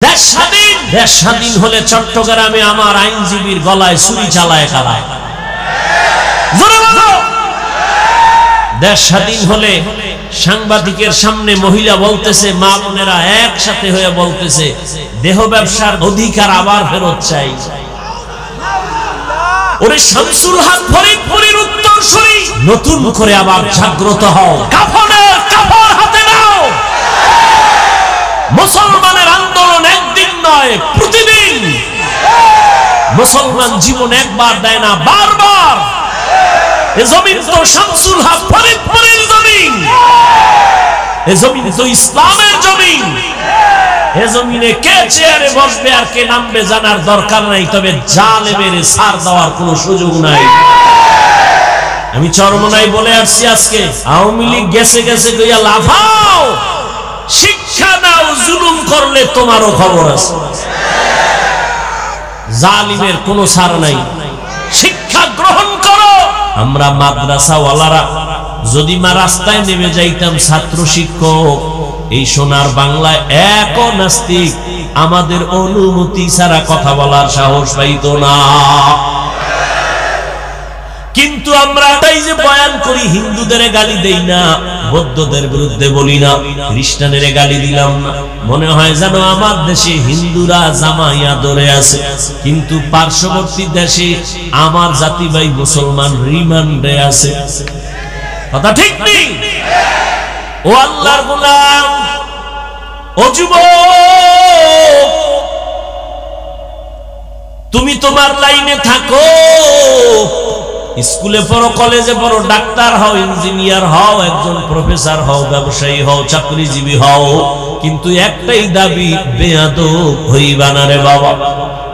দেশ স্বাধীন হলে চট্টগ্রামে আমার আইনজীবীর গলায় ছুরি চালায় কারা? দেশ স্বাধীন হলে সাংবাদিকের সামনে মহিলা বলতেছে, মা বোনেরা একসাথে হয়ে বলতেছে, দেহ ব্যবসার অধিকার আবার ফেরত চাই। ওরে শামসুল হক ফরিদপুরের উত্তরসূরি, নতুন করে আবার জাগ্রত হও, কাফনের কাপড় হাতে নাও। মুসলমানের আন্দোলন একদিন নয়, প্রতিদিন। মুসলমান জীবন একবার দেয় না, বারবার। এ জমিন তো শামসুল হক ফরিদপুরের জমিন, এ জমিন তো ইসলামের জমিন। এ জমিনে কে চেয়ারে বসবে আর কে নামবে জানার দরকার নাই, তবে জালেমের ছাড় দেওয়ার কোনো সুযোগ নাই। আমি চরমনাই বলে আসছি, আজকে আওয়ামী লীগ গেছে গেছে কইয়া লাফাও, শিক্ষা নাও, জুলুম করলে তোমারও খবর আছে। জালিমের কোনো ছাড় নাই, শিক্ষা গ্রহণ করো। আমরা মাদ্রাসাওয়ালারা যদি মা রাস্তায় নেমে যাইতাম, ছাত্র শিক্ষক এই সোনার বাংলায় এক নাস্তিক আমাদের অনুমতি ছাড়া কথা বলার সাহস পাইত না। কিন্তু আমরা তাই যে বয়ান করি, হিন্দুদের গালি দেই না, বৌদ্ধদের বিরুদ্ধে বলি না, খ্রিস্টানের গালি দিলাম না। মনে হয় যেন আমার দেশে হিন্দুরা জামাইয়া ধরে আছে, কিন্তু পার্শ্ববর্তী দেশে আমার জাতি ভাই মুসলমান রিমান্ডে আছে। কথা ঠিক নেই? ও আল্লাহর গোলাম, ও যুবক, তুমি তোমার লাইনে থাকো, স্কুলে পড়ো, কলেজে পড়ো, ডাক্তার হও, ইঞ্জিনিয়ার হও, একজন প্রফেসর হও, ব্যবসায়ী হও, চাকরিজীবী হও, কিন্তু একটাই দাবি, বেয়াদব হইবা না রে বাবা।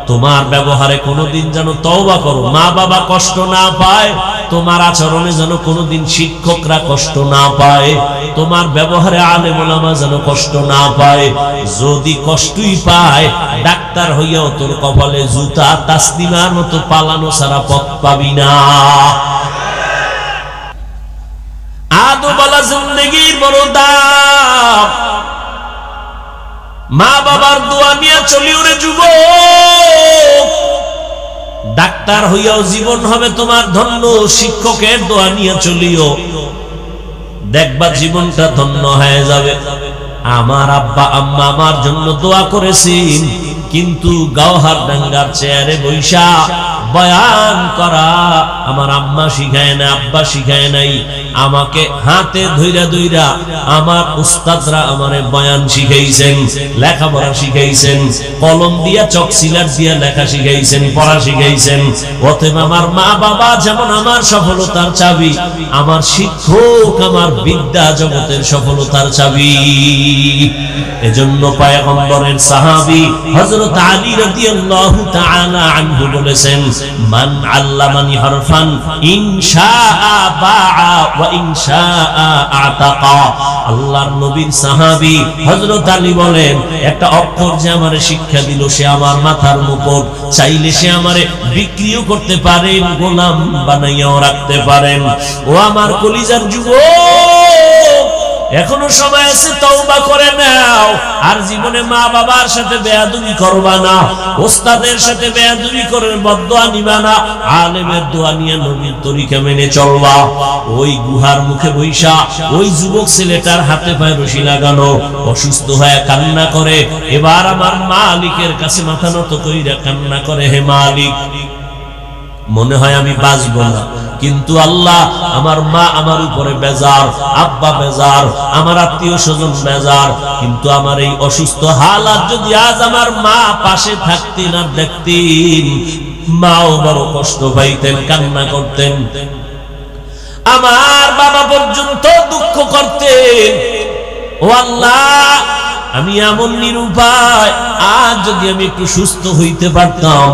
তোমার ব্যবহারে কোনোদিন যেন তওবা করো, মা বাবা কষ্ট না পায়, তোমার আচরণে যেন কোনোদিন শিক্ষকরা কষ্ট না পায়, তোমার ব্যবহারে আলেম ওলামা যেন কষ্ট না পায়। যদি কষ্টই পায়, ডাক্তার হইয়াও তোর কপালে জুতা, তাসলিমার মতো পালানো ছাড়া পথ পাবি না। আদবালা জিন্দেগির বড় দাম, মা বাবার দোয়া নিয়ে চলিও রে যুবক। ডাক্তার হইয়াও জীবন হবে তোমার ধন্য, শিক্ষকের দোয়া নিয়ে চলিও, দেখবা জীবনটা ধন্য হয়ে যাবে। আমার আব্বা আম্মা আমার জন্য দোয়া করেছেন, কিন্তু গাওহার ডাঙ্গার চেয়ারে বৈশা বয়ান করা আমার আম্মা শিখায় না, আব্বা শিখায় নাই। আমাকে হাতে ধইরা ধইরা আমার উস্তাদরা আমারে বয়ান শিখাইছেন, লেখাপড়া শিখাইছেন, কলম দিয়া চক সিলার দিয়া লেখা শিখাইছেন, পড়া শিখাইছেন। অতএব আমার মা বাবা যেমন আমার সফলতার চাবি, আমার শিক্ষক আমার বিদ্যা জগতের সফলতার চাবি। এজন্য পয়গম্বরের সাহাবী হযরত আলী রাদিয়াল্লাহু তাআলা আনহু বলেছেন, মান আল্লামানি হারফান ইনশাআ বাআ ওয়া ইনশাআ আতাকা। আল্লাহর নবীর সাহাবী হযরত আলী বলেন, একটা অক্ষর যে আমারে শিক্ষা দিল, সে আমার মাথার মুকুট, চাইলে সে আমারে বিক্রিও করতে পারেন, গোলাম বানাইয়াও রাখতে পারেন। ও আমার কলিজার যুবক, এখনো সময় আছে, তওবা করে নাও। আর জীবনে মা বাবার সাথে বেয়াদবি করবা না, ওস্তাদের সাথে বেয়াদবি করে বদদোয়া নিবা না, আলেমের দোয়া নিয়ে নবীর তরিকা মেনে চলবা। ওই গুহার মুখে বৈশা ওই যুবক ছেলেটার হাতে পায়ে রশি লাগানো, অসুস্থ হয়ে কান্না করে, এবার আমার মালিকের কাছে মাথা নত কইরা কান্না করে, হে মালিক, মনে হয় আমি বাঁচবো না, কিন্তু আল্লাহ আমার মা আমার উপরে বেজার, আব্বা বেজার, আমার আত্মীয় স্বজন বেজার, কিন্তু আমার এই অসুস্থ হালাত যদি আজ আমার মা পাশে থাকতেন আর দেখতেন, মাও বড় কষ্ট পাইতেন, কান্না করতেন, আমার বাবা পর্যন্ত দুঃখ করতেন। ও আল্লাহ, আমি এমন নিরুপায়, আজ যদি আমি একটু সুস্থ হইতে পারতাম,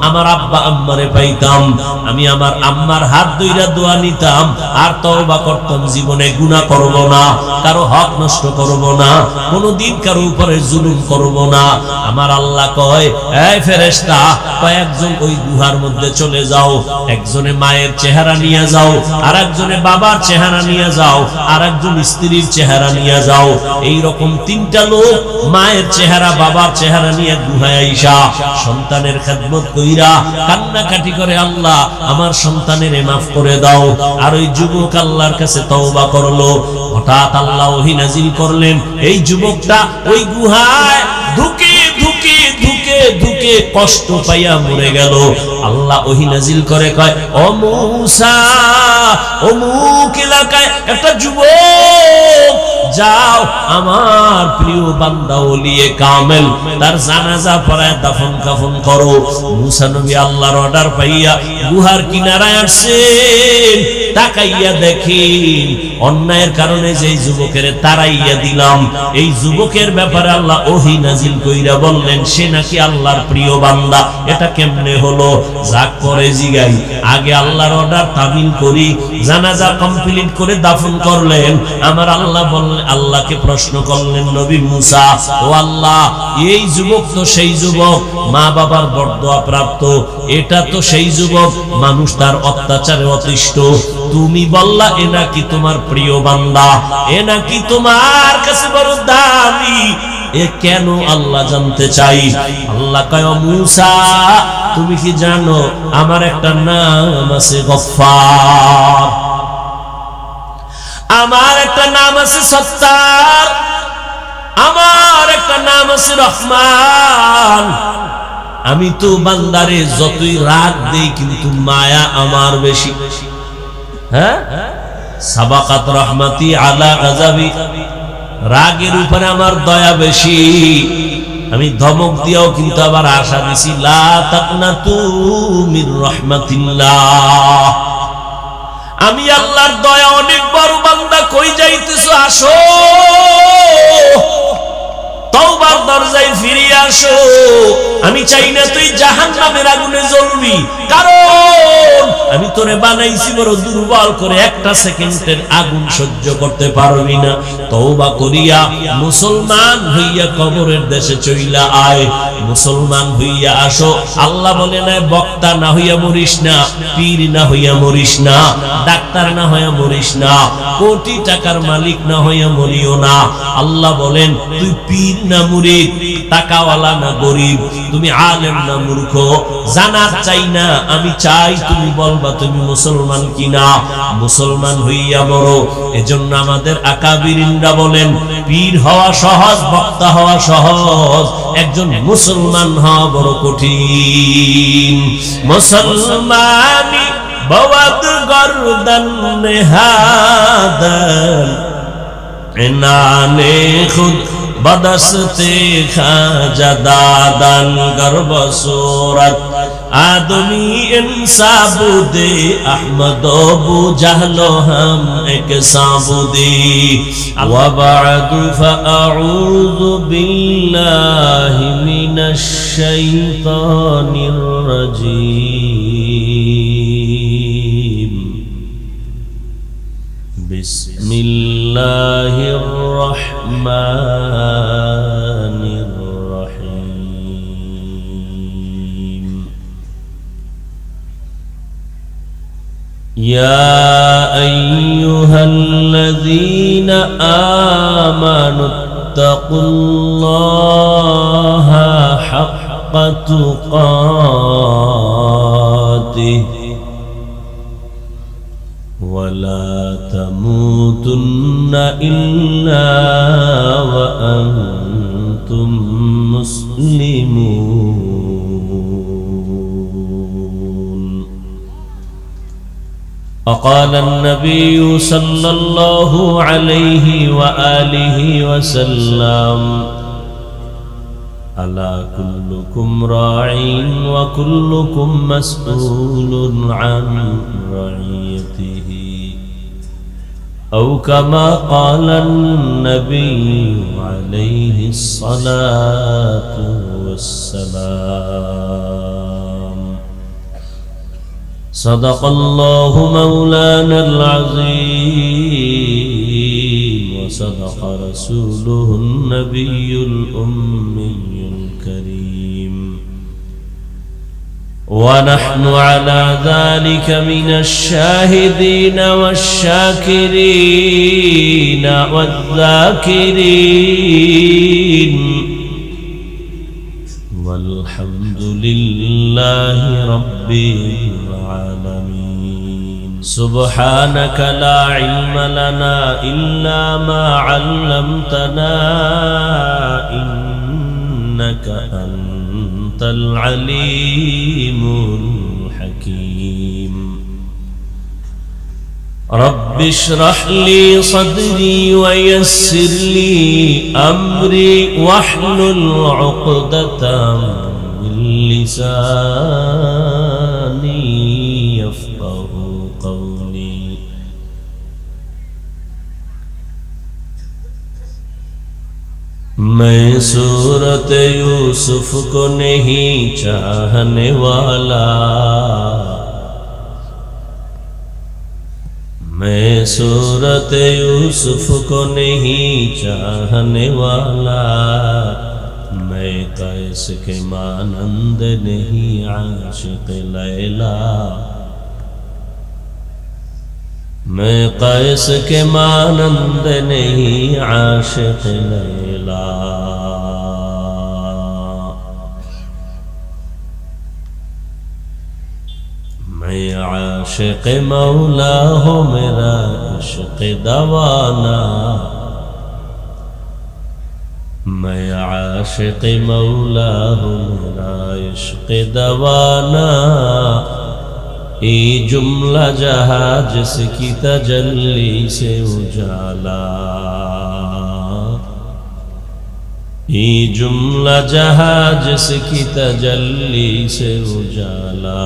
আমার আব্বা আম্মারে পাইতাম, আমি আমার আম্মার হাত ধইরা দোয়া নিতাম, আর তওবা করতাম, জীবনে গুনাহ করব না, কারো হক নষ্ট করব না, কোনদিন কারো উপরে জুলুম করব না। আমার আল্লাহ কয়, এই ফেরেশতা, কয়েকজন ওই গুহার মধ্যে চলে যাও, একজনে মায়ের চেহারা নিয়ে যাও, আর একজনে বাবার চেহারা নিয়ে যাও, আর একজন স্ত্রীর চেহারা নিয়ে যাও। এই রকম তিনটা লোক, মায়ের চেহারা, বাবার চেহারা চেহারা নিয়ে গুহায় আইসা সন্তানের খেদমত কইরা কান্নাকাটি করে, আল্লাহ আমার সন্তানের মাফ করে দাও। আর ওই যুবক আল্লাহর কাছে তওবা করলো। হঠাৎ আল্লাহ ওহী নাজিল করলেন, এই যুবকটা ওই গুহায় ধুকে ধুকে ধুকে ধুকে কষ্ট পাইয়া মরে গেল। আল্লাহ ওহী নাজিল করে কয়, ও মূসা, অমুক এলাকায় একটা যুবক, যাও আমার প্রিয় বান্দা ওলিয়ে কামেল তার জানাজা পড়ায় দাফন কাফন করো। মূসা নবী আল্লাহর অর্ডার পাইয়া গুহার কিনারায় আসছেন। তাকাইয়া দেখেন অন্যায়ের কারণে যে যুবকের তারাইয়া দিলাম, এই যুবকের ব্যাপারে আল্লাহ ওহী নাজিল কইরা বললেন সে নাকি আল্লাহর প্রিয় বান্দা। এটা কেমনে হলো? যাক পরে জিগাই, আগে আল্লাহর অর্ডার তামিল করি। জানাজা কমপ্লিট করে দাফন করলেন। আমার আল্লাহ বললেন, আল্লাহকে প্রশ্ন করলেন নবী মূসা, ও আল্লাহ এই যুবক তো সেই যুবক মা বাবার বরদোয়া প্রাপ্ত, এটা তো সেই যুবক মানুষ তার অত্যাচারে অতিষ্ঠ, তুমি বললা এ নাকি তোমার প্রিয় বান্দা, এ নাকি তোমার কাছে বড় দামি, এ কেন আল্লাহ জানতে চাই। আল্লাহ কয়, মূসা তুমি কি জানো আমার একটা নাম আছে গফফার, আমার একটা নাম আছে সত্তার, আমার একটা নাম আছে রহমান। আমি তো বান্দারে যতই রাগ দেই কিন্তু মায়া আমার বেশি। হ্যাঁ, সাবাকাত রহমাতি আলা গাজাবি, রাগের উপরে আমার দয়া বেশি। আমি ধমক দিয়াও কিন্তু আবার আশা দিছি, লা তাকনাতু মির রাহমাতিল্লাহ। আমি আল্লাহর দয়া অনেক বড় বান্দা, কই যাইতেছো? আসো, তওবার দরজায় ফিরে আসো। আমি চাই না তুই জাহান্নামের আগুনে জ্বলবি, কারণ আমি তোরে বানাইছি বড় দুর্বল করে, একটা সেকেন্ডের আগুন সহ্য করতে পারবি না। তওবা করিয়া মুসলমান হইয়া কবরের দেশে চইলা আয়, মুসলমান হইয়া আসো। আল্লাহ বলে না বক্তা না হইয়া মরিস না, পীর না হইয়া মরিস না, ডাক্তার না হইয়া মরিস না, কোটি টাকার মালিক না হইয়া মরিও না। আল্লাহ বলেন তুই পীর না মুরিদ, টাকাওয়ালা না গরিব, তুমি আলেম না মূর্খ, জানার চাই না, আমি চাই তুমি বলবা তুমি মুসলমান কিনা। মুসলমান হইয়া মরো। এজন্য আমাদের আকাবিরিনরা বলেন পীর হওয়া সহজ, বক্তা হওয়া সহজ, একজন মুসলমান হওয়া বড় কঠিন। মুসলমানি বওয়াদ গর্দান নেহাদান এনানে খুদ बदस्ते खाजा दादन गर्भ सूरत आदमी इंसाबुदे अहमदो बु जहलो हम एक साबुदी वबादु फअऊज़ु बिल्लाहि मिनश शैतानिर रजीम बिस्मिल्लाहिर रहमानिर रहीम या अय्युहल्लज़ीना आमनुत्तक़ुल्लाहा हक़्क़ तुक़ातिहि वला तमूतुन्न इल्ला व अंतुम मुस्लिमून। وقال النبي صلى الله عليه وآله وسلم ألا كلكم راع وكلكم مسؤول عن رعيته أو كما قال النبي عليه الصلاة والسلام صدق الله مولانا العظيم وصدق رسوله النبي الأمي الكريم ونحن على ذلك من الشاهدين والشاكرين والذاكرين والحمد لله رب العالمين سبحانك لا علم لنا إلا ما علمتنا إنك أنت العليم الحكيم رب اشرح لي صدري ويسر لي أمري واحلل عقدة من لساني يفقه قولي मैं सूरत यूसुफ को नहीं चाहने वाला मैं सूरत यूसुफ को नहीं चाहने वाला मैं कैस के मानंद नहीं आशिक लैला मैं कैस के मानंद नहीं आशिक लैला मैं आशिक मौला हो मेरा इश्क दवाना मैं आशिक मौला हो मेरा इश्क दवाना ये जुमला जहाज की तजल्ली से उजाला ये जुमला जहाज की तजल्ली से उजाला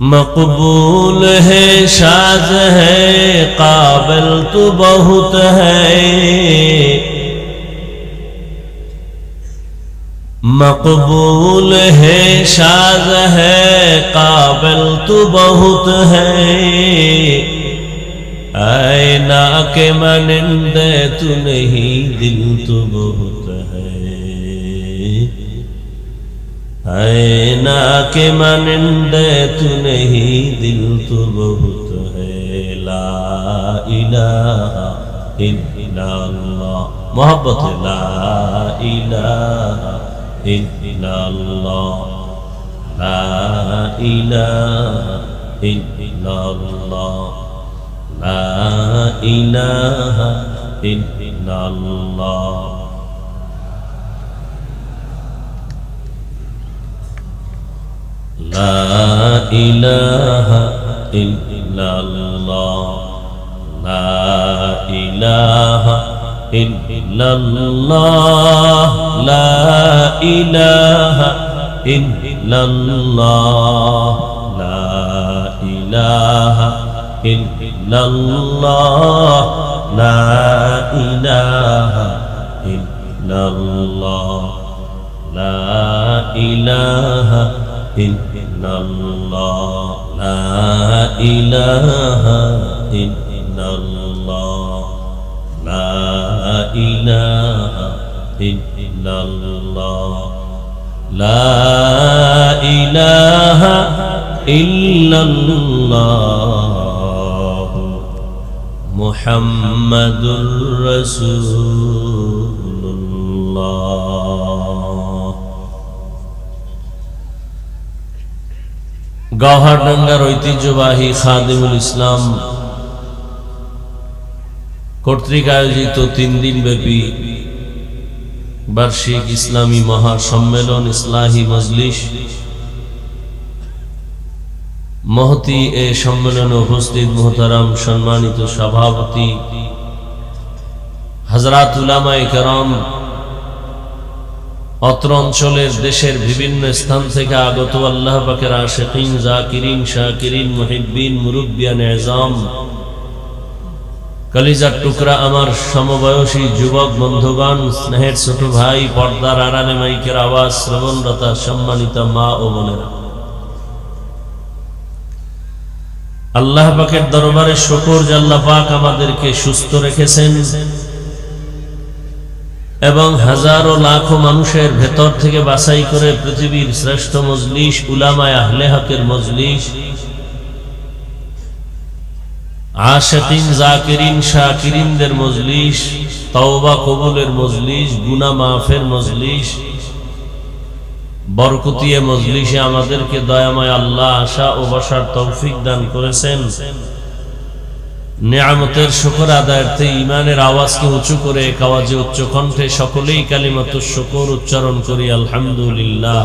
मकबूल है शाज़ है काबिल तो बहुत है मकबूल है शाज़ है काबिल तो बहुत है आईना के मनिंदे तू नहीं दिल तो बहुत है आईना के मनिंदे तू नहीं दिल तो बहुत है ला इलाहा इल्लल्लाह मोहब्बत ला इलाहा इल्लल्लाह ला इलाहा इल्लल्लाह ला इलाहा इल्लल्लाह ला इलाहा इल्लल्लाह ला इलाहा इल्लल्लाह ला इलाहा इल्लल्लाह ला इलाहा इल्लल्लाह ला इलाहा इल्लल्लाह ला इलाहा इल्लल्लाह ला इलाहा इल्लल्लाह ला इलाहा इल्लल्लाह ला इलाहा इल्लल्लाह मुहम्मदुर रसूलुल्लाह গওহারডাঙ্গার ঐতিহ্যবাহী খাদিমুল ইসলাম কর্তৃক আয়োজিত 3 দিন ব্যাপী বার্ষিক ইসলামী মহাসম্মেলন ইসলাহি মজলিস মহতি এ সম্মেলনে উপস্থিত মুহতারাম সম্মানিত সভাপতি হযরত উলামায়ে কেরাম অত্র অঞ্চলের দেশের বিভিন্ন স্থান থেকে আগত আল্লাহ পাকের আশিকিন জাকিরিন শাকিরিন মুহিব্বিন মুরব্বিয়ান এজাম কলিজার টুকরা আমার সমবয়সী যুবক বন্ধুগণ স্নেহের ছোট ভাই পর্দার আড়ালে মাইকের আওয়াজ শ্রবণরত সম্মানিত মা ও বোনেরা আল্লাহ পাকের দরবারে শুকর যে আল্লাহ পাক আমাদেরকে সুস্থ রেখেছেন এবং হাজারো লাখো মানুষের ভেতর থেকে বাছাই করে পৃথিবীর শ্রেষ্ঠ মজলিস উলামায়ে আহলে হকের মজলিস আশিকিন জাকিরিন শাকিরিনদের মজলিস, তওবা কবুলের মজলিস, গুনাহ মাফের মজলিস, বরকতিয়া মজলিসে আমাদেরকে দয়াময় আল্লাহ আশা ও বসার তৌফিক দান করেছেন। নিয়ামতের শুকর আদায়ার্থে ঈমানের আওয়াজকে উঁচু করে এক আওয়াজে উচ্চ কণ্ঠে সকলেই কালিমাতুশ শুকর উচ্চারণ করি, আলহামদুলিল্লাহ।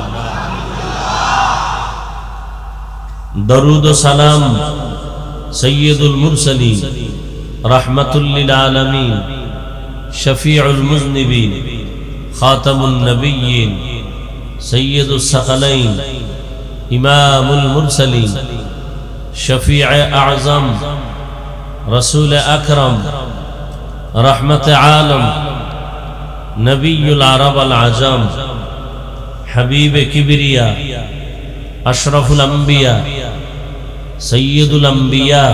দরুদ ও সালাম সৈয়দুল মুরসালিন, রাহমাতুল লিল আলামিন, শফিউল মুজনিবিন, খাতামুন নবিয়্যিন, সৈয়দুস সাকালাইন, ইমামুল মুরসালিন, শফিউ আযম, রসুল আকরম, রহমত আলম, নবিয়ুল আরব আল আজম, হাবিব কিবরিয়া, আশরাফুল আম্বিয়া, সৈয়দুল আম্বিয়া,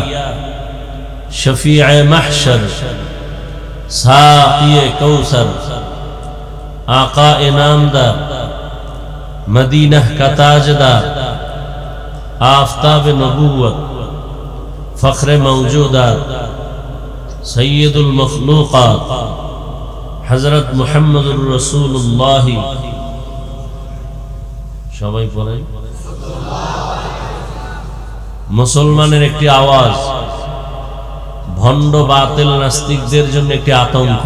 শফিউ মাহশর, সাকিয়ে কৌসর, आका इनामदार, मदीना का ताजदार, आफताब नबूवत, फख्र मौजूदात, सैयदुल मखलूकात, हजरत मुहम्मदुर रसूलुल्लाह। সবাই পড়েন। মুসলমানের একটি আওয়াজ ভণ্ড বাতিল নাস্তিকদের জন্য একটি আতঙ্ক।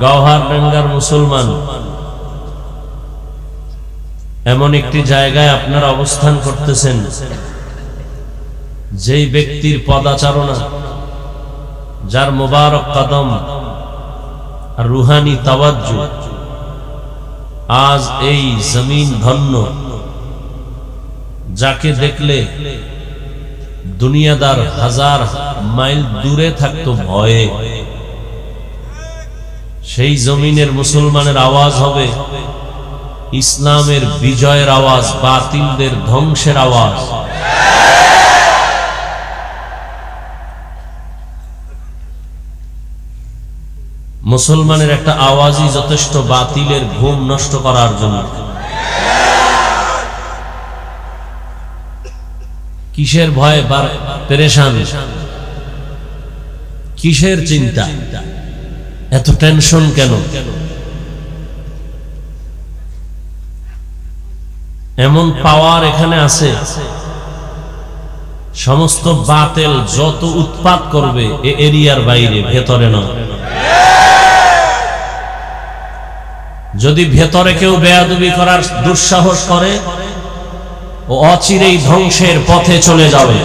গওহারডাঙ্গার মুসলমান এমন একটি জায়গায় আপনারা অবস্থান করতেছেন, যেই ব্যক্তির পদাচারণা, যার মুবারক কদম আর রুহানি তাওয়াজ্জু আজ এই জমিন ধন্য, যাকে দেখলে দুনিয়াদার হাজার মাইল দূরে থাকতো ভয়ে, সেই জমিনের মুসলমানের আওয়াজ হবে ইসলামের বিজয়ের আওয়াজ, বাতিলদের ধ্বংসের আওয়াজ। মুসলমানের একটা আওয়াজই যথেষ্ট বাতিলের ঘুম নষ্ট করার জন্য। কিসের ভয়ে পেরেশান, কিসের চিন্তা, এত টেনশন কেন? এমন পাওয়ার এখানে আছে, সমস্ত বাতিল যত উৎপাত করবে এ এরিয়ার বাইরে, ভেতরে নয়। যদি ভেতরে কেউ বেয়াদবি করার দুঃসাহস করে, ও অচিরেই ধ্বংসের পথে চলে যাবে।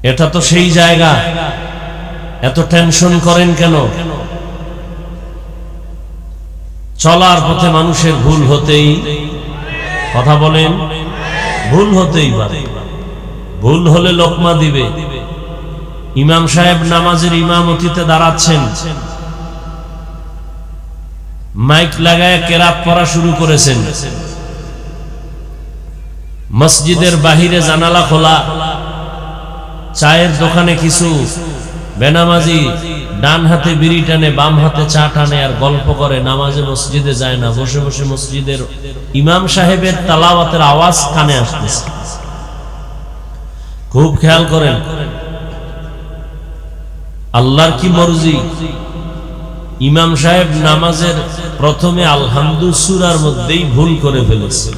এটা তো সেই জায়গা, এত টেনশন করেন কেন? চলার পথে মানুষের ভুল হতেই, কথা বলেন, ভুল হতেই পারে। ভুল হলে লোকমা দিবে। ইমাম সাহেব নামাজের ইমামতিতে দাঁড়াচ্ছেন, মাইক লাগায় কেরাত পড়া শুরু করেছেন, মসজিদের বাহিরে জানালা খোলা, চায়ের দোকানে কিছু বেনামাজি ডান হাতে বিড়ি টানে, বাম হাতে চা টানে আর গল্প করে, নামাজে মসজিদে যায় না, বসে বসে মসজিদের ইমাম সাহেবের তালাওয়াতের আওয়াজ কানে আসতেছে। খুব খেয়াল করেন, আল্লাহর কি মর্জি, ইমাম সাহেব নামাজের প্রথমে আলহামদু সূরার মধ্যেই ভুল করে ফেলেছে।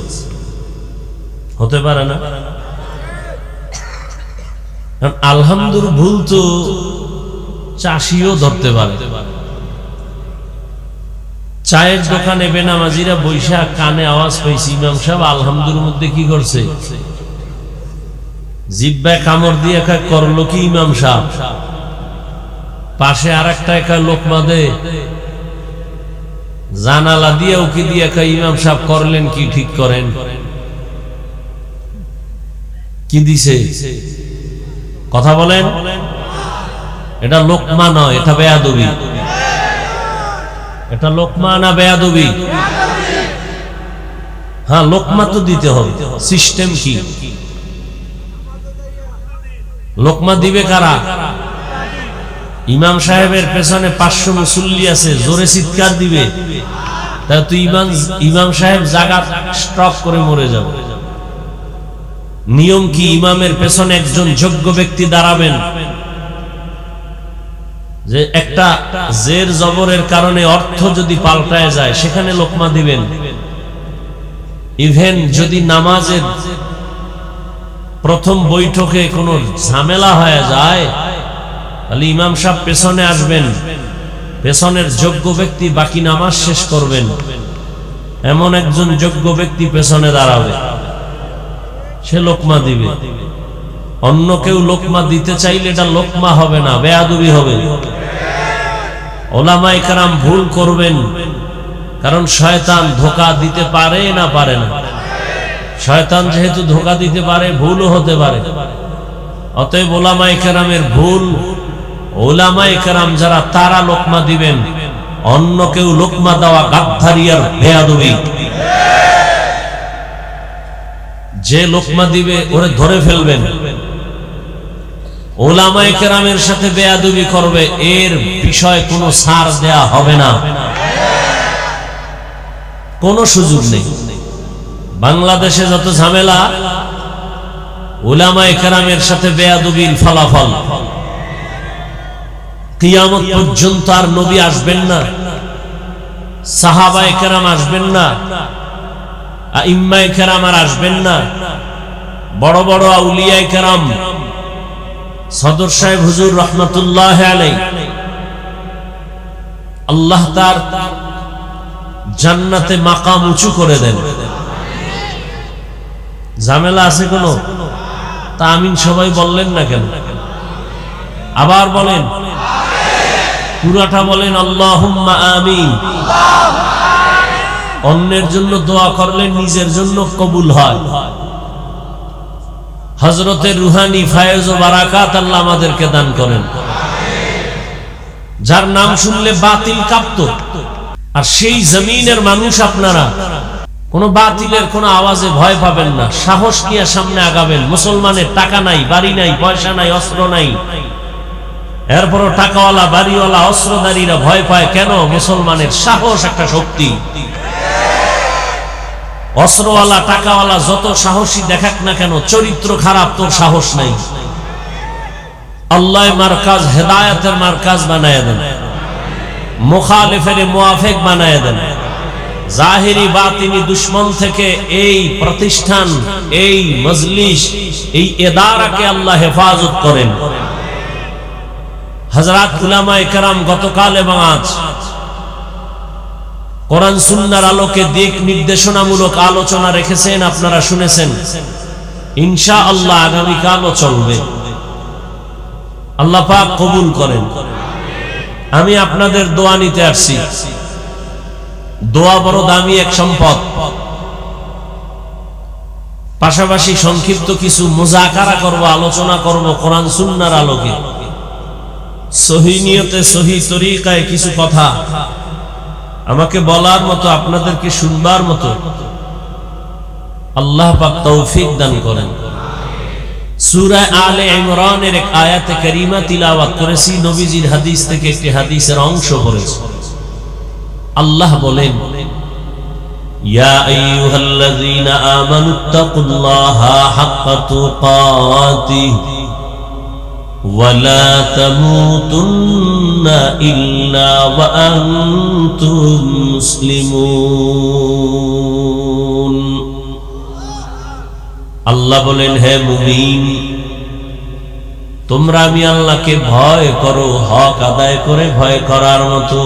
হতে পারে না? আলহামদুর ভুল তো চাষিও ধরতে পারে। চায়ের দোকানে বেনামাজিরা বৈশা কানে আওয়াজ পাইছে, ইমাম সাহেব আলহামদুর মধ্যে কি করছে, জিহ্বায় কামড় দিয়ে করলো কি ইমাম সাহেব, পাশে আর একটা লোকমা দে, জানালা দিয়ে উকি দিয়ে ইমাম সাহেব করলেন কি, ঠিক করেন কি দিছে, কথা বলেন। এটা লোকমা নয়, এটা বেয়াদবি। এটা লোকমা না বেয়াদবি? হ্যাঁ, লোকমা তো দিতে হবে। সিস্টেম কি? লোকমা দিবে কারা? ইমাম সাহেবের পেছনে 500 মুসল্লি আছে, জোরে চিৎকার দিবে, তাহলে তুই ইমাম সাহেব জায়গা স্ট্রক করে মরে যাবে। নিয়ম কি, ইমামের পেছনে একজন যোগ্য ব্যক্তি দাঁড়াবেন, যে একটা জের জবরের কারণে অর্থ যদি পাল্টায় যায় সেখানে লোকমা দিবেন। ইভেন যদি নামাজের প্রথম বৈঠকে কোনো ঝামেলা হয়ে যায় তাহলে ইমাম সাহেব পেছনে আসবেন, পেছনের যোগ্য ব্যক্তি বাকি নামাজ শেষ করবেন, এমন একজন যোগ্য ব্যক্তি পেছনে দাঁড়াবে, সে লোকমা দিবে। অন্য কেউ লোকমা দিতে চাইলে এটা লোকমা হবে না, বেয়াদবি হবে। ওলামায়ে কেরাম ভুল করবেন, কারণ শয়তান ধোঁকা দিতে পারে না পারে না। শয়তান যেহেতু ধোঁকা দিতে পারে, ভুলও হতে পারে। অতএব ওলামায়ে কেরামের ভুল, ওলামায়ে কেরাম যারা তারা লোকমা দিবেন, অন্য কেউ লোকমা দেওয়া গাদ্দারি আর বেয়াদবি। যে লোকমা দিবে ওরে ধরে ফেলবেন। ওলামায়ে কেরামের সাথে বেয়াদবি করবে, এর বিষয়ে কোনো ছাড় দেয়া হবে না, কোনো সুযোগ নেই। বাংলাদেশে যত ঝামেলা, উলামায়ে কেরামের সাথে বেয়াদবির ফলাফল। কিয়ামত পর্যন্ত আর নবী আসবেন না, সাহাবায়ে কেরাম আসবেন না, আইম্মায়ে কেরাম আর আসবেন না, বড় বড় আউলিয়ায়ে কেরাম, সদর সাহেব হুজুর রহমাতুল্লাহ আলাইহি, আল্লাহ তার জান্নাতে মাকাম উঁচু করে দেন। ঝামেলা আছে কোন? তা আমিন সবাই বললেন না কেন? আবার বলেন, পুরাটা বলেন আল্লাহুম্মা আমিন। অন্যের জন্য দোয়া করলে নিজের জন্য কবুল হয়। হযরতের রুহানি ফায়েজ ও বারাকাত আল্লাহ আমাদেরকে দান করেন, যার নাম শুনলে বাতিল কাঁপতো। আর সেই জমিনের মানুষ আপনারা, কোন বাতিলের কোন আওয়াজে ভয় পাবেন না, সাহস নিয়ে সামনে আগাবেন। মুসলমানের টাকা নাই, বাড়ি নাই, পয়সা নাই, অস্ত্র নাই, এরপরও টাকাওয়ালা, বাড়িওয়ালা, অস্ত্রধারীরা ভয় পায় কেন? মুসলমানের সাহস একটা শক্তি। অস্ত্রওয়ালা, টাকাওয়ালা যত সাহসী দেখাক না কেন, চরিত্র খারাপ, তোর সাহস নাই। আল্লাহ মারকাজ, হেদায়েতের মারকাজ বানায় দেন, মুখালিফের মুআফিক বানায় দেন। জাহিরি বাতিনি দুশ্মন থেকে এই প্রতিষ্ঠান, এই মজলিস, এই ইদারাকে আল্লাহ হেফাজত করেন। হযরত উলামায়ে কেরাম গতকাল এবং আজ কোরআন সুন্নাহর আলোকে দিক নির্দেশনামূলক আলোচনা রেখেছেন, আপনারা শুনেছেন। ইনশাআল্লাহ আগামীকালও চলবে। আল্লাহ পাক কবুল করেন। আমি আপনাদের দোয়া নিতে আসছি। দোয়া বড় দামি এক সম্পদ। পাশাপাশি সংক্ষিপ্ত কিছু মুযাকারা করব, আলোচনা করব কোরআন সুন্নাহর আলোকে। সহি নিয়তে, সহি তরিকায় কিছু কথা আমাকে বলার মতো, আপনাদেরকে শুনবার মতো আল্লাহ পাক তৌফিক দান করেন। সূরা আলে ইমরানের এক আয়াতে কারিমা তিলাওয়াত করেছি, নবীজির হাদিস থেকে একটি হাদিসের অংশ পড়েছি। আল্লাহ বলেন, ইয়া আইয়ুহাল্লাযীনা আমানুত্তাকুল্লাহা হাক্কা তুকাতিহি ওয়া লা তামুতুন্না ইল্লা ওয়া আনতুম মুসলিমুন। আল্লাহ বলেন, হে মুমিন, তোমরা আমি আল্লাহকে ভয় করো, হক আদায় করে ভয় করার মতো।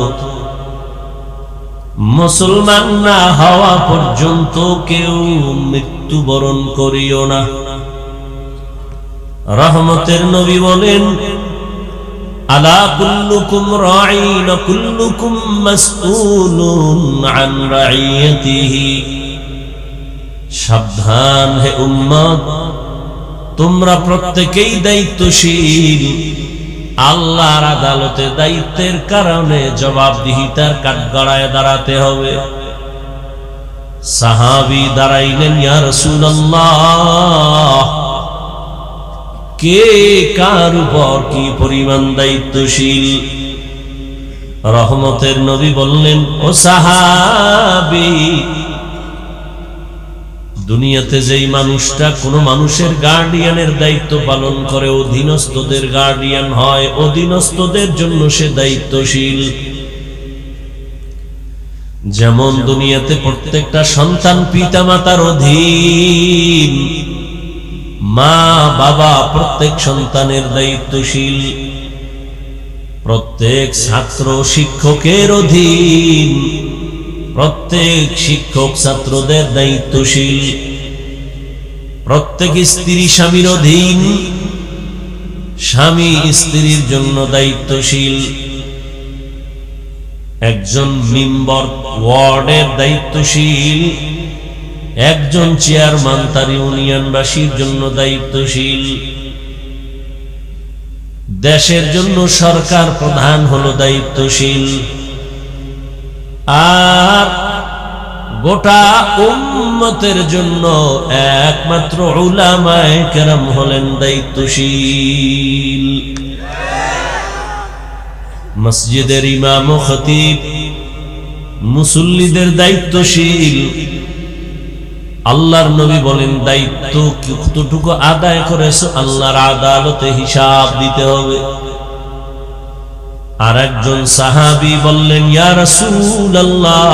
মুসলমান না হওয়া পর্যন্ত কেউ মৃত্যুবরণ করিও না। রহমতের নবী বলেন, আলা কুল্লুকুম রাঈন ওয়া কুল্লুকুম মাসউলুন আন রাইয়াতিহি। সাবধান হে উম্মত, তোমরা প্রত্যেকেই দায়িত্বশীল। আল্লাহর আদালতে দায়িত্বের কারণে জবাবদিহিতার কাঠগড়ায় দাঁড়াতে হবে। সাহাবী দাঁড়াইলেন, ইয়া রাসূলুল্লাহ, কে কার উপর কি পরিমাণ দায়িত্বশীল? রহমতের নবী বললেন, ও সাহাবী, দুনিয়াতে যেই মানুষটা কোনো মানুষের গার্ডিয়ানের দায়িত্ব পালন করে, অধীনস্থদের গার্ডিয়ান হয়, অধীনস্থদের জন্য সে দায়িত্বশীল। যেমন দুনিয়াতে প্রত্যেকটা সন্তান পিতা মাতার অধীন, মা বাবা প্রত্যেক সন্তানের দায়িত্বশীল, প্রত্যেক ছাত্র শিক্ষকের অধীন, প্রত্যেক শিক্ষক ছাত্রদের দায়িত্বশীল, প্রত্যেক স্ত্রী স্বামীর অধীন, স্বামী স্ত্রীর জন্য দায়িত্বশীল, একজন মেম্বার ওয়ার্ডের দায়িত্বশীল, একজন চেয়ারম্যান তার ইউনিয়নবাসীর জন্য দায়িত্বশীল, দেশের জন্য সরকার প্রধান হলো দায়িত্বশীল, আর গোটা উম্মতের জন্য একমাত্র উলামায়ে কেরাম হলেন দায়িত্বশীল। মসজিদের ইমাম ও খতিব মুসল্লিদের দায়িত্বশীল। আল্লাহর নবী বলেন, দায়িত্ব কতটুকু আদায় করেছো আল্লাহর আদালতে হিসাব দিতে হবে। আর একজন সাহাবী বললেন, ইয়া রাসূলুল্লাহ,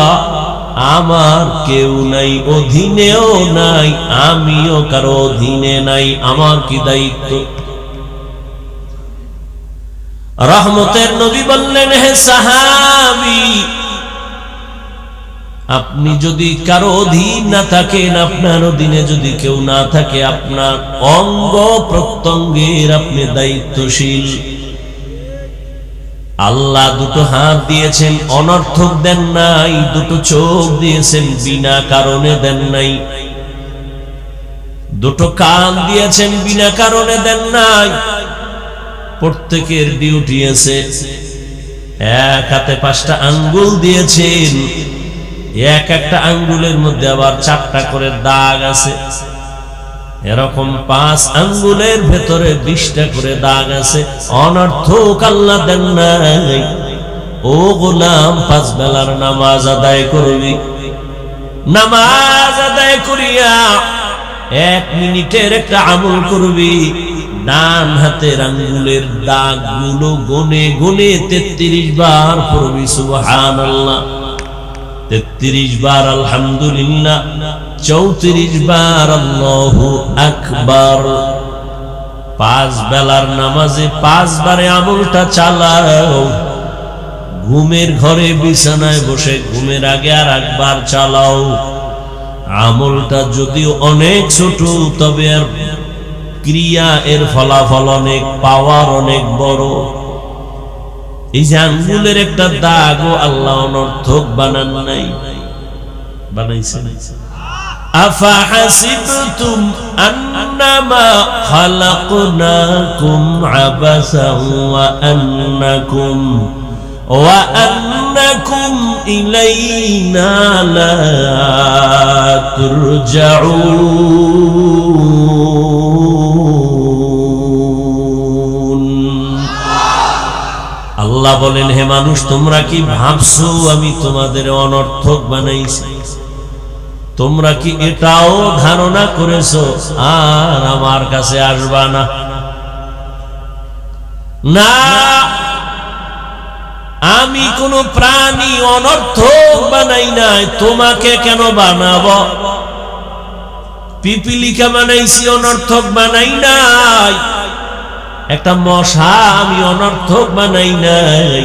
আমার কেউ নাই, অধীনেও নাই, আমিও কারো অধীনে নাই, আমার কি দায়িত্ব? রহমতের নবী বললেন, হে সাহাবী, আপনি যদি কারো অধীন না থাকেন, আপনার অধীনে যদি কেউ না থাকে, আপনার অঙ্গ প্রত্যঙ্গের আপনি দায়িত্বশীল। আল্লাহ দুটো হাত দিয়েছেন, অনর্থক দেন নাই, দুটো চোখ দিয়েছেন, বিনা কারণে দেন নাই, দুটো কান দিয়েছেন, বিনা কারণে দেন নাই। প্রত্যেকের ডিউটি আছে। এক হাতে 5টা আঙ্গুল দিয়েছেন, এক একটা আঙ্গুলের মধ্যে আবার 4টা করে দাগ আছে, এরকম 5 আঙ্গুলের ভেতরে 20টা করে দাগ আছে। অনর্থক আল্লাহ দেন নাই। ও গোলাম, 5 বেলার নামাজ আদায় করবি, নামাজ আদায় করিয়া 1 মিনিটের একটা আমল করবি, ডান হাতের আঙ্গুলের দাগগুলো গুনে গুনে 33 বার পড়বি সুবহানাল্লাহ, 33 বার আলহামদুলিল্লাহ, 34 বার আল্লাহু আকবার। 5 বেলার নামাজে 5 বারে আমলটা চালাও। ঘুমের ঘরে বিছানায় বসে ঘুমের আগে আর একবার চালাও। আমলটা যদিও অনেক ছোট, তবে আর ক্রিয়া এর ফলাফল অনেক, পাওয়ার অনেক বড়। এই যে আঙ্গুলের একটা দাগও আল্লাহ অনর্থক বানান নাই, বানাইছেন। আফা হাসিবতুম আন্নামা খালাকনাকুম আবাসান ওয়া আন্নাকুম ইলাইনা লা তুরজাউন। আল্লাহ বলেন, হে মানুষ, তোমরা কি ভাবছো আমি তোমাদের অনর্থক বানাইছি? তোমরা কি এটাও ধারণা করেছো আর আমার কাছে আসবা না? না, আমি কোন প্রাণী অনর্থক বানাই নাই। তোমাকে কেন বানাবো? পিপিলিকা বানাইছি, অনর্থক বানাই নাই। একটা মশা আমি অনর্থক বানাই নাই।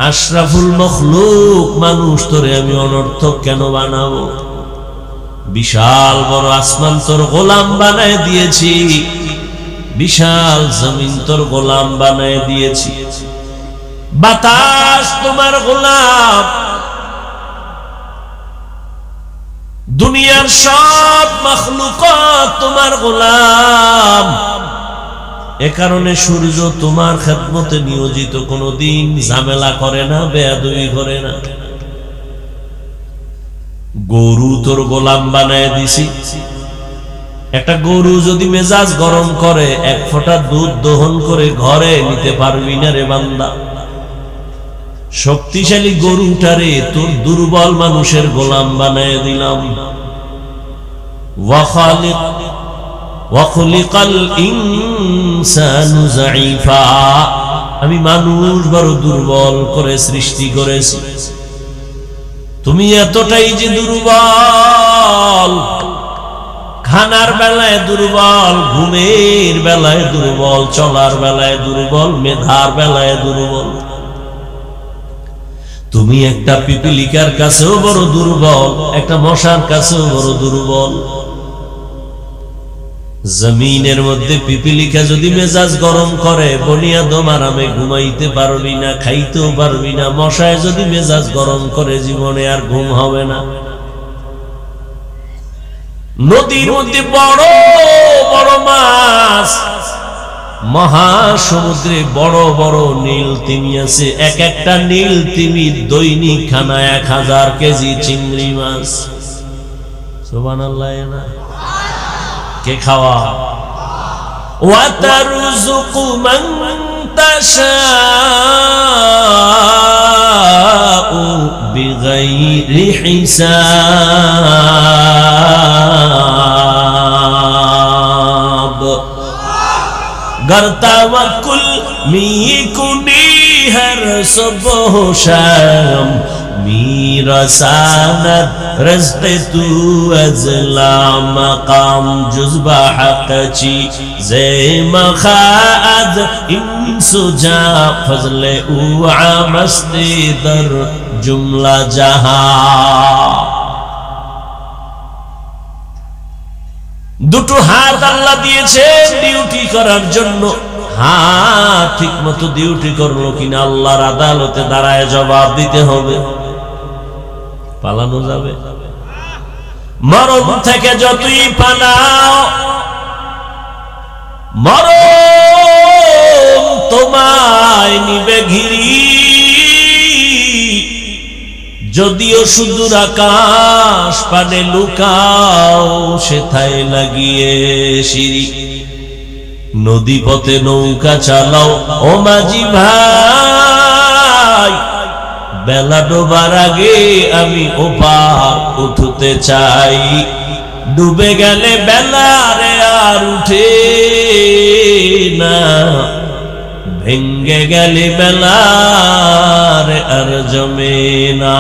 আশরাফুল মখলুক মানুষ, তোরে আমি অনর্থক কেন বানাবো? বিশাল বড় আসমান তোর গোলাম বানায় দিয়েছি, বিশাল জমিন তোর গোলাম বানায় দিয়েছি, বাতাস তোমার গোলাম, দুনিয়ার সব মখলুকাত তোমার গোলাম। এ কারণে সূর্য তোমার খেদমতে নিয়োজিত, কোনদিন ঝামেলা করে না, বেয়াদবি করে না। গরু তোর গোলাম বানায় দিছি। একটা গরু যদি মেজাজ গরম করে, 1 ফোঁটা দুধ দহন করে ঘরে নিতে পারবি না রে বান্দা। শক্তিশালী গরুটারে তোর দুর্বল মানুষের গোলাম বানায় দিলাম। ওয়াখলিকাল ইনসানু যায়ীফা, আমি মানুষ বড় দুর্বল করে সৃষ্টি করেছি। তুমি এতটাই যে দুর্বল, খানার বেলায় দুর্বল, ঘুমের বেলায় দুর্বল, চলার বেলায় দুর্বল, মেধার বেলায় দুর্বল। তুমি একটা পিপিলিকার কাছেও বড় দুর্বল, একটা মশার কাছেও বড় দুর্বল। জমিনের মধ্যে পিপিলিকা যদি মেজাজ গরম করে, বনিয়াদম আরামে ঘুমাইতে পারবি না, খাইতেও পারবি না। মশায় যদি মেজাজ গরম করে, জীবনে আর ঘুম হবে না। নদীর মধ্যে বড় বড় মাছ, মহাসমুদ্রে বড় বড় নীল তিমি আছে। এক একটা নীল তিমি দৈনিক খানা 1000 কেজি চিংড়ি মাছ। সুবহানাল্লাহ না? কে খাওয়া? ওয়াতারযুকু মান তাশাউ বিগাইরি হিসাব। गर तवक्कुल मीकुनी हर सुबह शाम, मीरसानत रज़्क़ तू अज़ला मकाम, जुज़्बा हक़ची ज़े मखाअद इंसुजा, फज़ले उ आमस्ते दर जुमला जहां। দুটো হাত আল্লাহ দিয়েছে ডিউটি করার জন্য। হাত ঠিক মতো ডিউটি করলো কিনা আল্লাহর আদালতে দাঁড়ায় জবাব দিতে হবে। পালানো যাবে? মরণ থেকে যতই পালাও, মরণ তোমায় নিবে ঘিরি। যদিও সুদূর আকাশ পানে লুকাও, সেথায় লাগিয়ে সিঁড়ি। নদী পথে নৌকা চালাও ও মাঝি ভাই, বেলা ডোবার আগে আমি ওপার উঠতে চাই। ডুবে গেলে বেলারে আর উঠে না, ভেঙ্গে গেলে বেলার আর জমে না।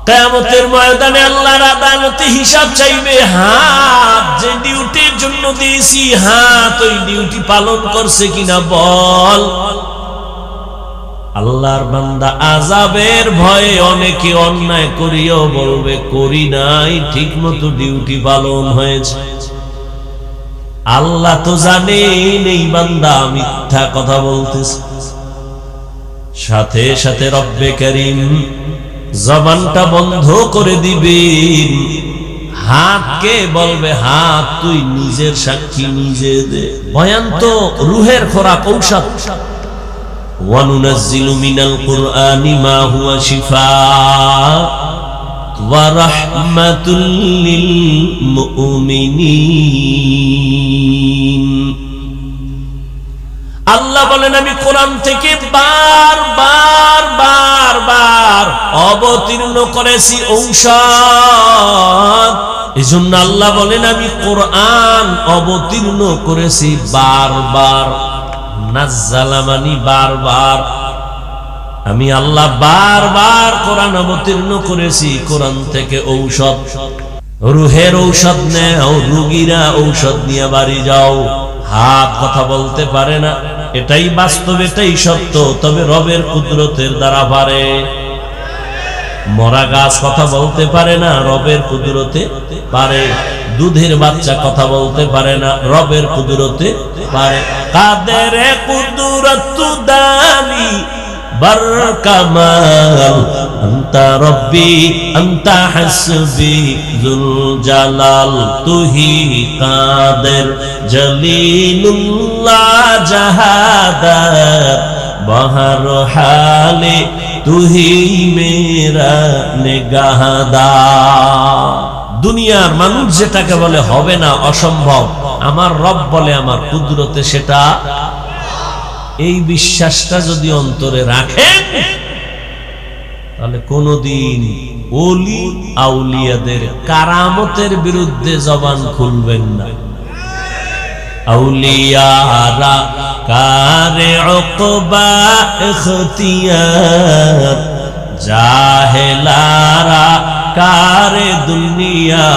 কিয়ামতের ময়দানে আল্লাহর আদালতে হিসাব চাইবে। হাত যে ডিউটির জন্য দিয়েছি, হাত ওই ডিউটি পালন করছে কিনা বল। আল্লাহর বান্দা আযাবের ভয়ে অনেকে অন্যায় করিও বলবে করি নাই, ঠিক মতো ডিউটি পালন হয়েছে। আল্লাহ তো জানেন এই বান্দা মিথ্যা কথা বলতেছে। সাথে সাথে রব্বে কারীম জবানটা বন্ধ করে দিবেন। হাতকে বলবে, হাত তুই নিজের সাক্ষী নিজে দে। বয়ান তো রুহের খোরাক, ঔষধ। ওয়ানুনাজ্জিলু মিনাল কুরআনি মা হুয়া শিফা ওয়া রাহমাতুল লিল মুমিনিন। আল্লাহ বলেন আমি কোরআন থেকে বার অবতীর্ণ করেছি ঔষধ। এজন্য আল্লাহ বলেন আমি কোরআন অবতীর্ণ করেছি বার। নাজ্জালা মানি বার। আমি আল্লাহ বার কোরআন অবতীর্ণ করেছি। কোরআন থেকে ঔষধ, রুহের ঔষধ নেও, রোগীরা ঔষধ নিয়ে বাড়ি যাও। হাত কথা বলতে পারে না, এটাই বাস্তব, এটাই সত্য। তবে রবের কুদরতের দ্বারা পারে। মরা গাছ কথা বলতে পারে না, রবের কুদরতে পারে। দুধের বাচ্চা কথা বলতে পারে না, রবের কুদরতে পারে। কাদের কুদরত দানি বার কামাল, আনতা রব্বি আনতা হাসবি যুল জালাল। তুহি কাদের জলিলুল্লাহ জাহাদাত, বহর হালে তুহি মেরা নিগাহদার। দুনিয়ার মানুষ যেটাকে বলে হবে না, অসম্ভব, আমার রব বলে আমার কুদরতে সেটা। এই বিশ্বাসটা যদি অন্তরে রাখেন তাহলে কোনদিন ওলি আউলিয়াদের কারামতের বিরুদ্ধে জবান খুলবেন না। আউলিয়ারা কারে উকবা ইখতিয়ার, জাহেলারা কারে দুনিয়া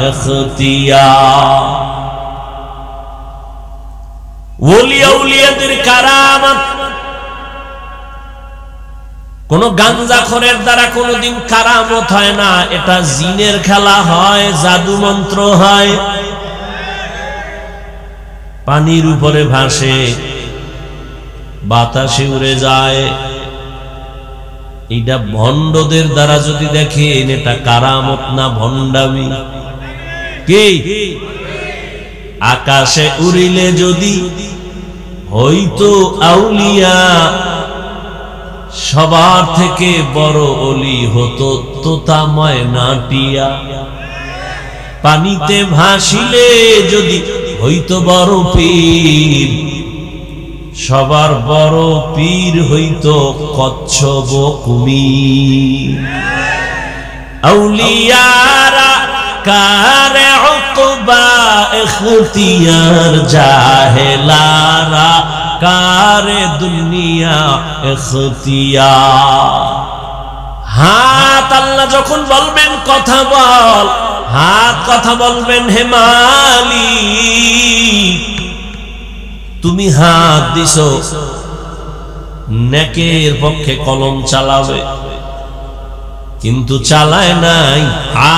ইখতিয়ার। ওলি আউলিয়াদের কারামত কোন গাঞ্জাখোরের দ্বারা কোনদিন কারামত হয় না, এটা জিনের খেলা হয়, জাদু মন্ত্র হয়। পানির উপরে ভাসে, বাতাসে উড়ে যায়। এটা ভণ্ডদের দ্বারা যদি দেখেন এটা কারামত না ভণ্ডামি। কি আকাশে উড়িলে যদি হইতো আউলিয়া, সবার থেকে বড় ওলি হতো তোতা ময়না টিয়া। পানিতে ভাসিলে যদি হইতো বড় পীর, সবার বড় পীর হইতো কচ্ছপ কুমির। আউলিয়ারা কারে উকবা ইখতিয়ার, জাহেলারা কারে দুনিয়া ইখতিয়ার। হাত আল্লাহ যখন বলবেন কথা বল, হাত কথা বলবেন, হে মালিক তুমি হাত দিছো নেকের পক্ষে কলম চালাবে, কিন্তু চালায় নাই,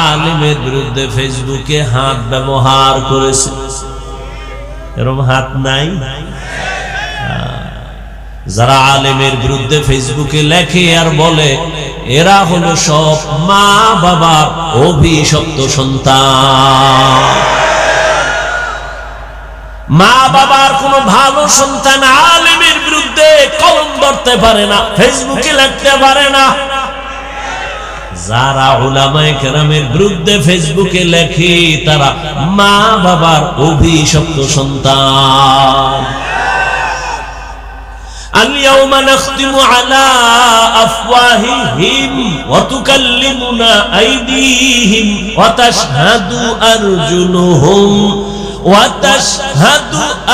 আলেমের বিরুদ্ধে ফেসবুকে হাত ব্যবহার করেছে। এরকম হাত নাই? যারা আলেমের বিরুদ্ধে ফেসবুকে লেখে আর বলে এরা হলো সব মা বাবার অভিশপ্ত সন্তান, মা বাবার কোন ভালো সন্তান আলেমের বিরুদ্ধে কলম ধরতে পারে না, ফেসবুকে লিখতে পারে না। যারা উলামায়ে কেরামের বিরুদ্ধে ফেসবুকে লেখে তারা মা বাবার অভিশপ্ত সন্তান। اليوم نختم على أفواههم وتكلمنا أيديهم وتشهد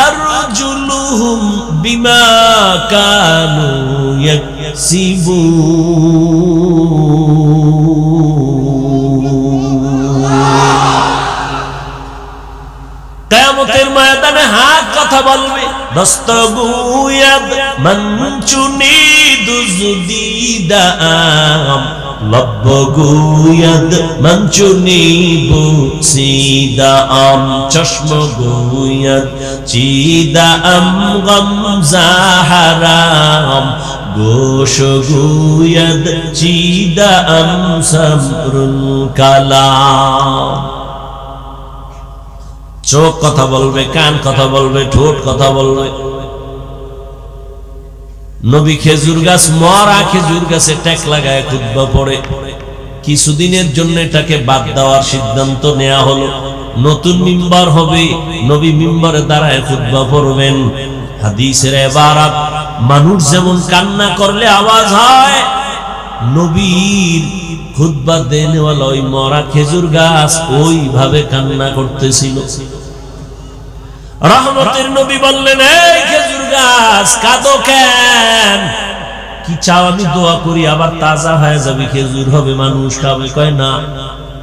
أرجلهم بما كانوا يكسبون। কিয়ামতের ময়দানে হাত কথা বলবে, দস্তগুয়াদ মনচুনি দুজদিদাম, লব্বগুয়াদ মনচুনি বুসিদাম, চশমগুয়াদ চিদাম গমজাহারাম, গোশগুয়াদ চিদাম সামরুল কালাম। চোখ কথা বলবে, কান কথা বলবে, ঠোঁট কথা বলবে। নবী খেজুর গাছ, মরা খেজুর গাছে ট্যাক লাগায় খুতবা পড়ে। কিছুদিনের জন্য এটাকে বাদ দেওয়ার সিদ্ধান্ত নেওয়া হলো। নতুন মিম্বার হবে, নবী মিম্বারে দাঁড়ায় খুতবা পড়বেন। হাদিসের ইবারত, মানুষ যেমন কান্না করলে আওয়াজ হয়, নবীর খুতবা দেনেওয়ালা ওই মরা খেজুর গাছ ওইভাবে কান্না করতেছিল। রহমতের নবী বললেন, এই খেজুর গাছ কাঁদো কেন? কি চাও আমি দোয়া করি আবার তাজা হয়ে যাবে, খেজুর হবে, মানুষ খাবে। কয় না,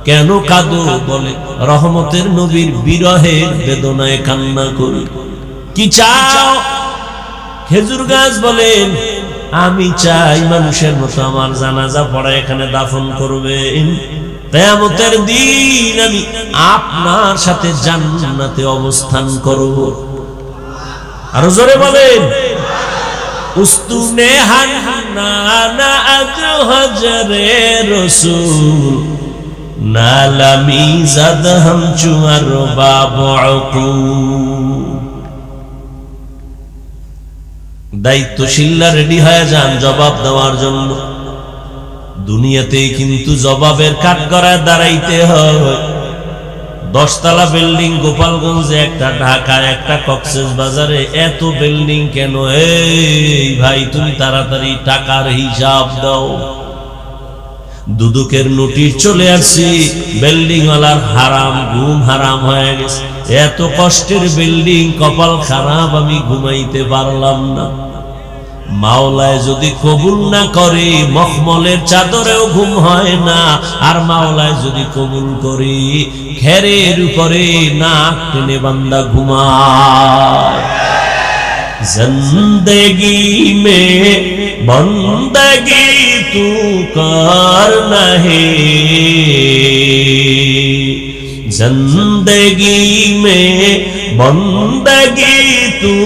কেন কাঁদো? বলে রহমতের নবীর বিরহের বেদনায় কান্না করি। কি চাও? খেজুর গাছ বলেন, আমি চাই মানুষের মতো আমার জানাজা পড়া এখানে দাফন করবেন, কিয়ামতের দিন আমি আপনার সাথে জান্নাতে অবস্থান করব। আর জোরে বলেন, উস্তুনে হান্নানা আজু হজরে রসুল, নালামি জাদ হাম চুয়ার বাবু। দায়িত্বশীলরা রেডি হয়ে যান জবাব দেওয়ার জন্য। দুনিয়াতে কিন্তু জবাবের কাঠগড়ায় দাঁড়াইতে হয়। 10 তলা বিল্ডিং গোপালগঞ্জে একটা, ঢাকায় একটা, কক্সবাজারে এত বিল্ডিং কেন? এই ভাই তুমি তাড়াতাড়ি টাকার হিসাব দাও। দুদকের নোটিশ চলে আসছে, বিল্ডিং ওয়ালার হারাম, ঘুম হারাম হয়ে গেছে। এত কষ্টের বিল্ডিং, কপাল খারাপ, আমি ঘুমাইতে পারলাম না। মাওলায় যদি কবুল না করে মখমলের চাদরেও ঘুম হয় না, আর মাওলায় যদি কবুল করে খেরের উপরে নাক টেনে বান্দা ঘুমায়। जिंदगी में बंदगी तू करना है, जिंदगी में बंदगी तू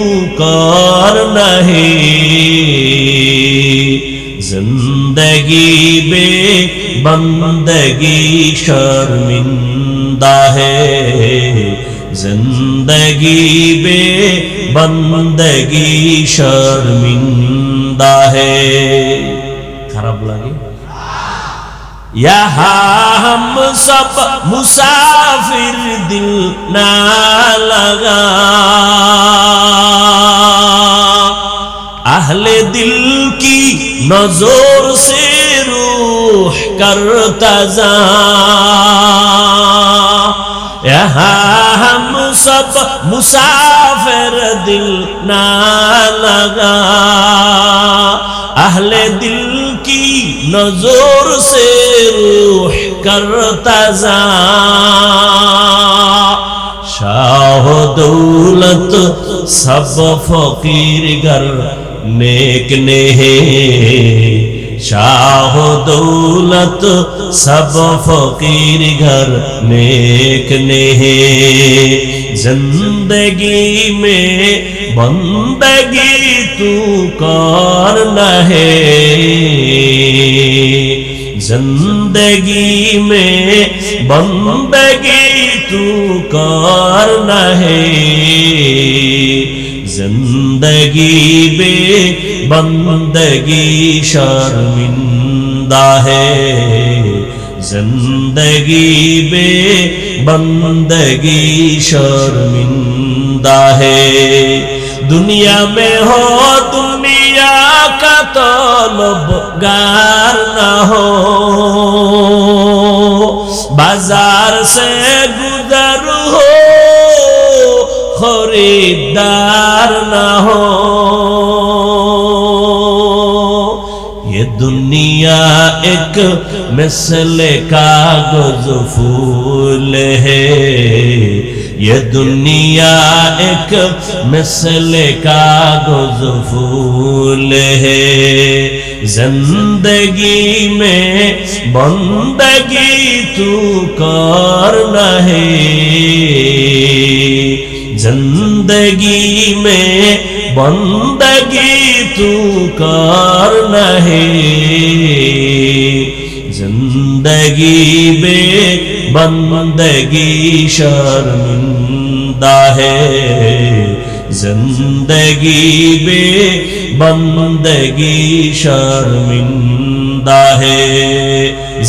करना है, जिंदगी में बंदगी शर्मिंदा है, जिंदगी में बंदगी शर्मिंदा है। खराब लगे? यहाँ हम सब मुसाफिर, दिल ना लगा, अहले दिल की नजर से रूह करता जा, यहाँ हम सब मुसाफिर, दिल ना लगा, अहले दिल की नजर से रूह करता जा, शाह दौलत सब फकीर घर नेक ने है, शाह दौलत सब फकीर घर नेक ने है, जिंदगी में बंदगी तू करना है, जिंदगी में बंदगी तू करना है, जिंदगी में बंदगी शर्मिंदा है, जिंदगी में बंदगी शर्मिंदा है। दुनिया में हो दुनिया का तलबगार न हो, बाजार से गुजर हो खरीदार न हो, ये दुनिया एक मिसले कागज फूल है, ये दुनिया एक मिसले कागज फूल है, जिंदगी में बंदगी तू करना है, जिंदगी में बंदगी तू करना है, जिंदगी में बंदगी शर्मिंदा है, जिंदगी में बंदगी शर्मिंदा है,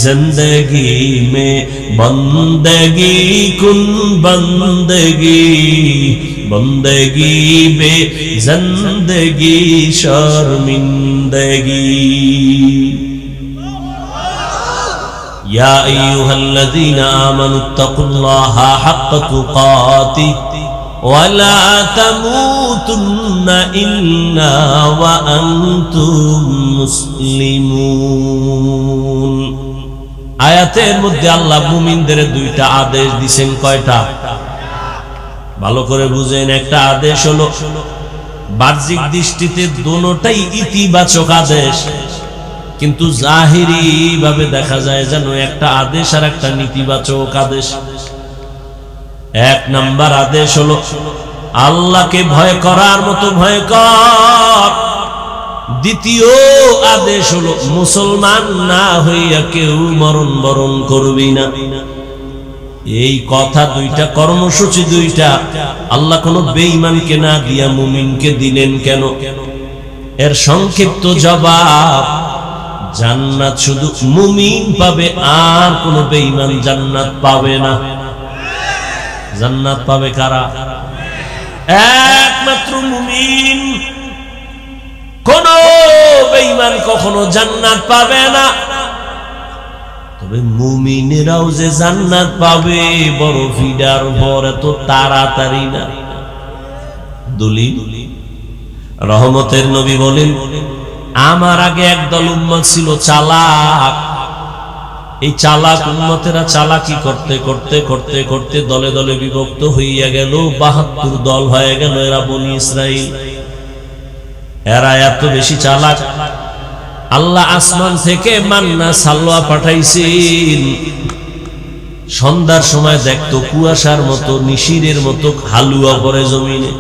जिंदगी में बंदगी कुन बंदगी, बंदगी में जिंदगी शर्मिंदगी। या अय्युहल्लज़ीना आमनुत्तक़ुल्लाहा हक़्क़ तुक़ातिह वला तमूतुन्ना इल्ला व अंतुम मुस्लिमून। आयातेर मধ্যে আল্লাহ মুমিনদের দুইটা আদেশ দিবেন। কয়টা? ভালো করে বুঝেন। একটা আদেশ হলো বাহ্যিক দৃষ্টিতে দুটোটাই ইতিবাচক আদেশ, কিন্তু জাহিরি ভাবে দেখা যায় যেন একটা আদেশ আর একটা নেতিবাচক আদেশ। এক নাম্বার আদেশ হলো আল্লাহকে ভয় করার মতো ভয় কর। দ্বিতীয় আদেশ হলো মুসলমান না হইয়া কেউ মরণ বরণ করবি না। এই কথা দুইটা, কর্মসূচি দুইটা আল্লাহ কোন বেঈমানকে না দিয়া মুমিনকে দিলেন কেন? এর সংক্ষিপ্ত জবাব, জান্নাত শুধু মুমিন পাবে, আর কোন বেঈমান জান্নাত পাবে না। জান্নাত পাবে কারা? একমাত্র মুমিন। কোন বেঈমান কখনো জান্নাত পাবে না। তবে মুমিনেরাও যে জান্নাত পাবে বড় ফিডার ভর, এত তাড়াতাড়ি না। দলিল রহমতের নবী বলেন, আমার আগে একদল উম্মত ছিল চালাক। এই চালাক উম্মতেরা চালাকি করতে করতে করতে করতে দলে দলে বিভক্ত হইয়া গেল, ৭২ দল হয়ে গেল। এরা বনি ইসরাইল। এরা এত বেশি চালাক, আল্লাহ আসমান থেকে মান্না সালোয়া পাঠাইছেন। সন্ধ্যার সময় দেখতো কুয়াশার মতো, নিশিরের মতো হালুয়া পড়ে জমিনে।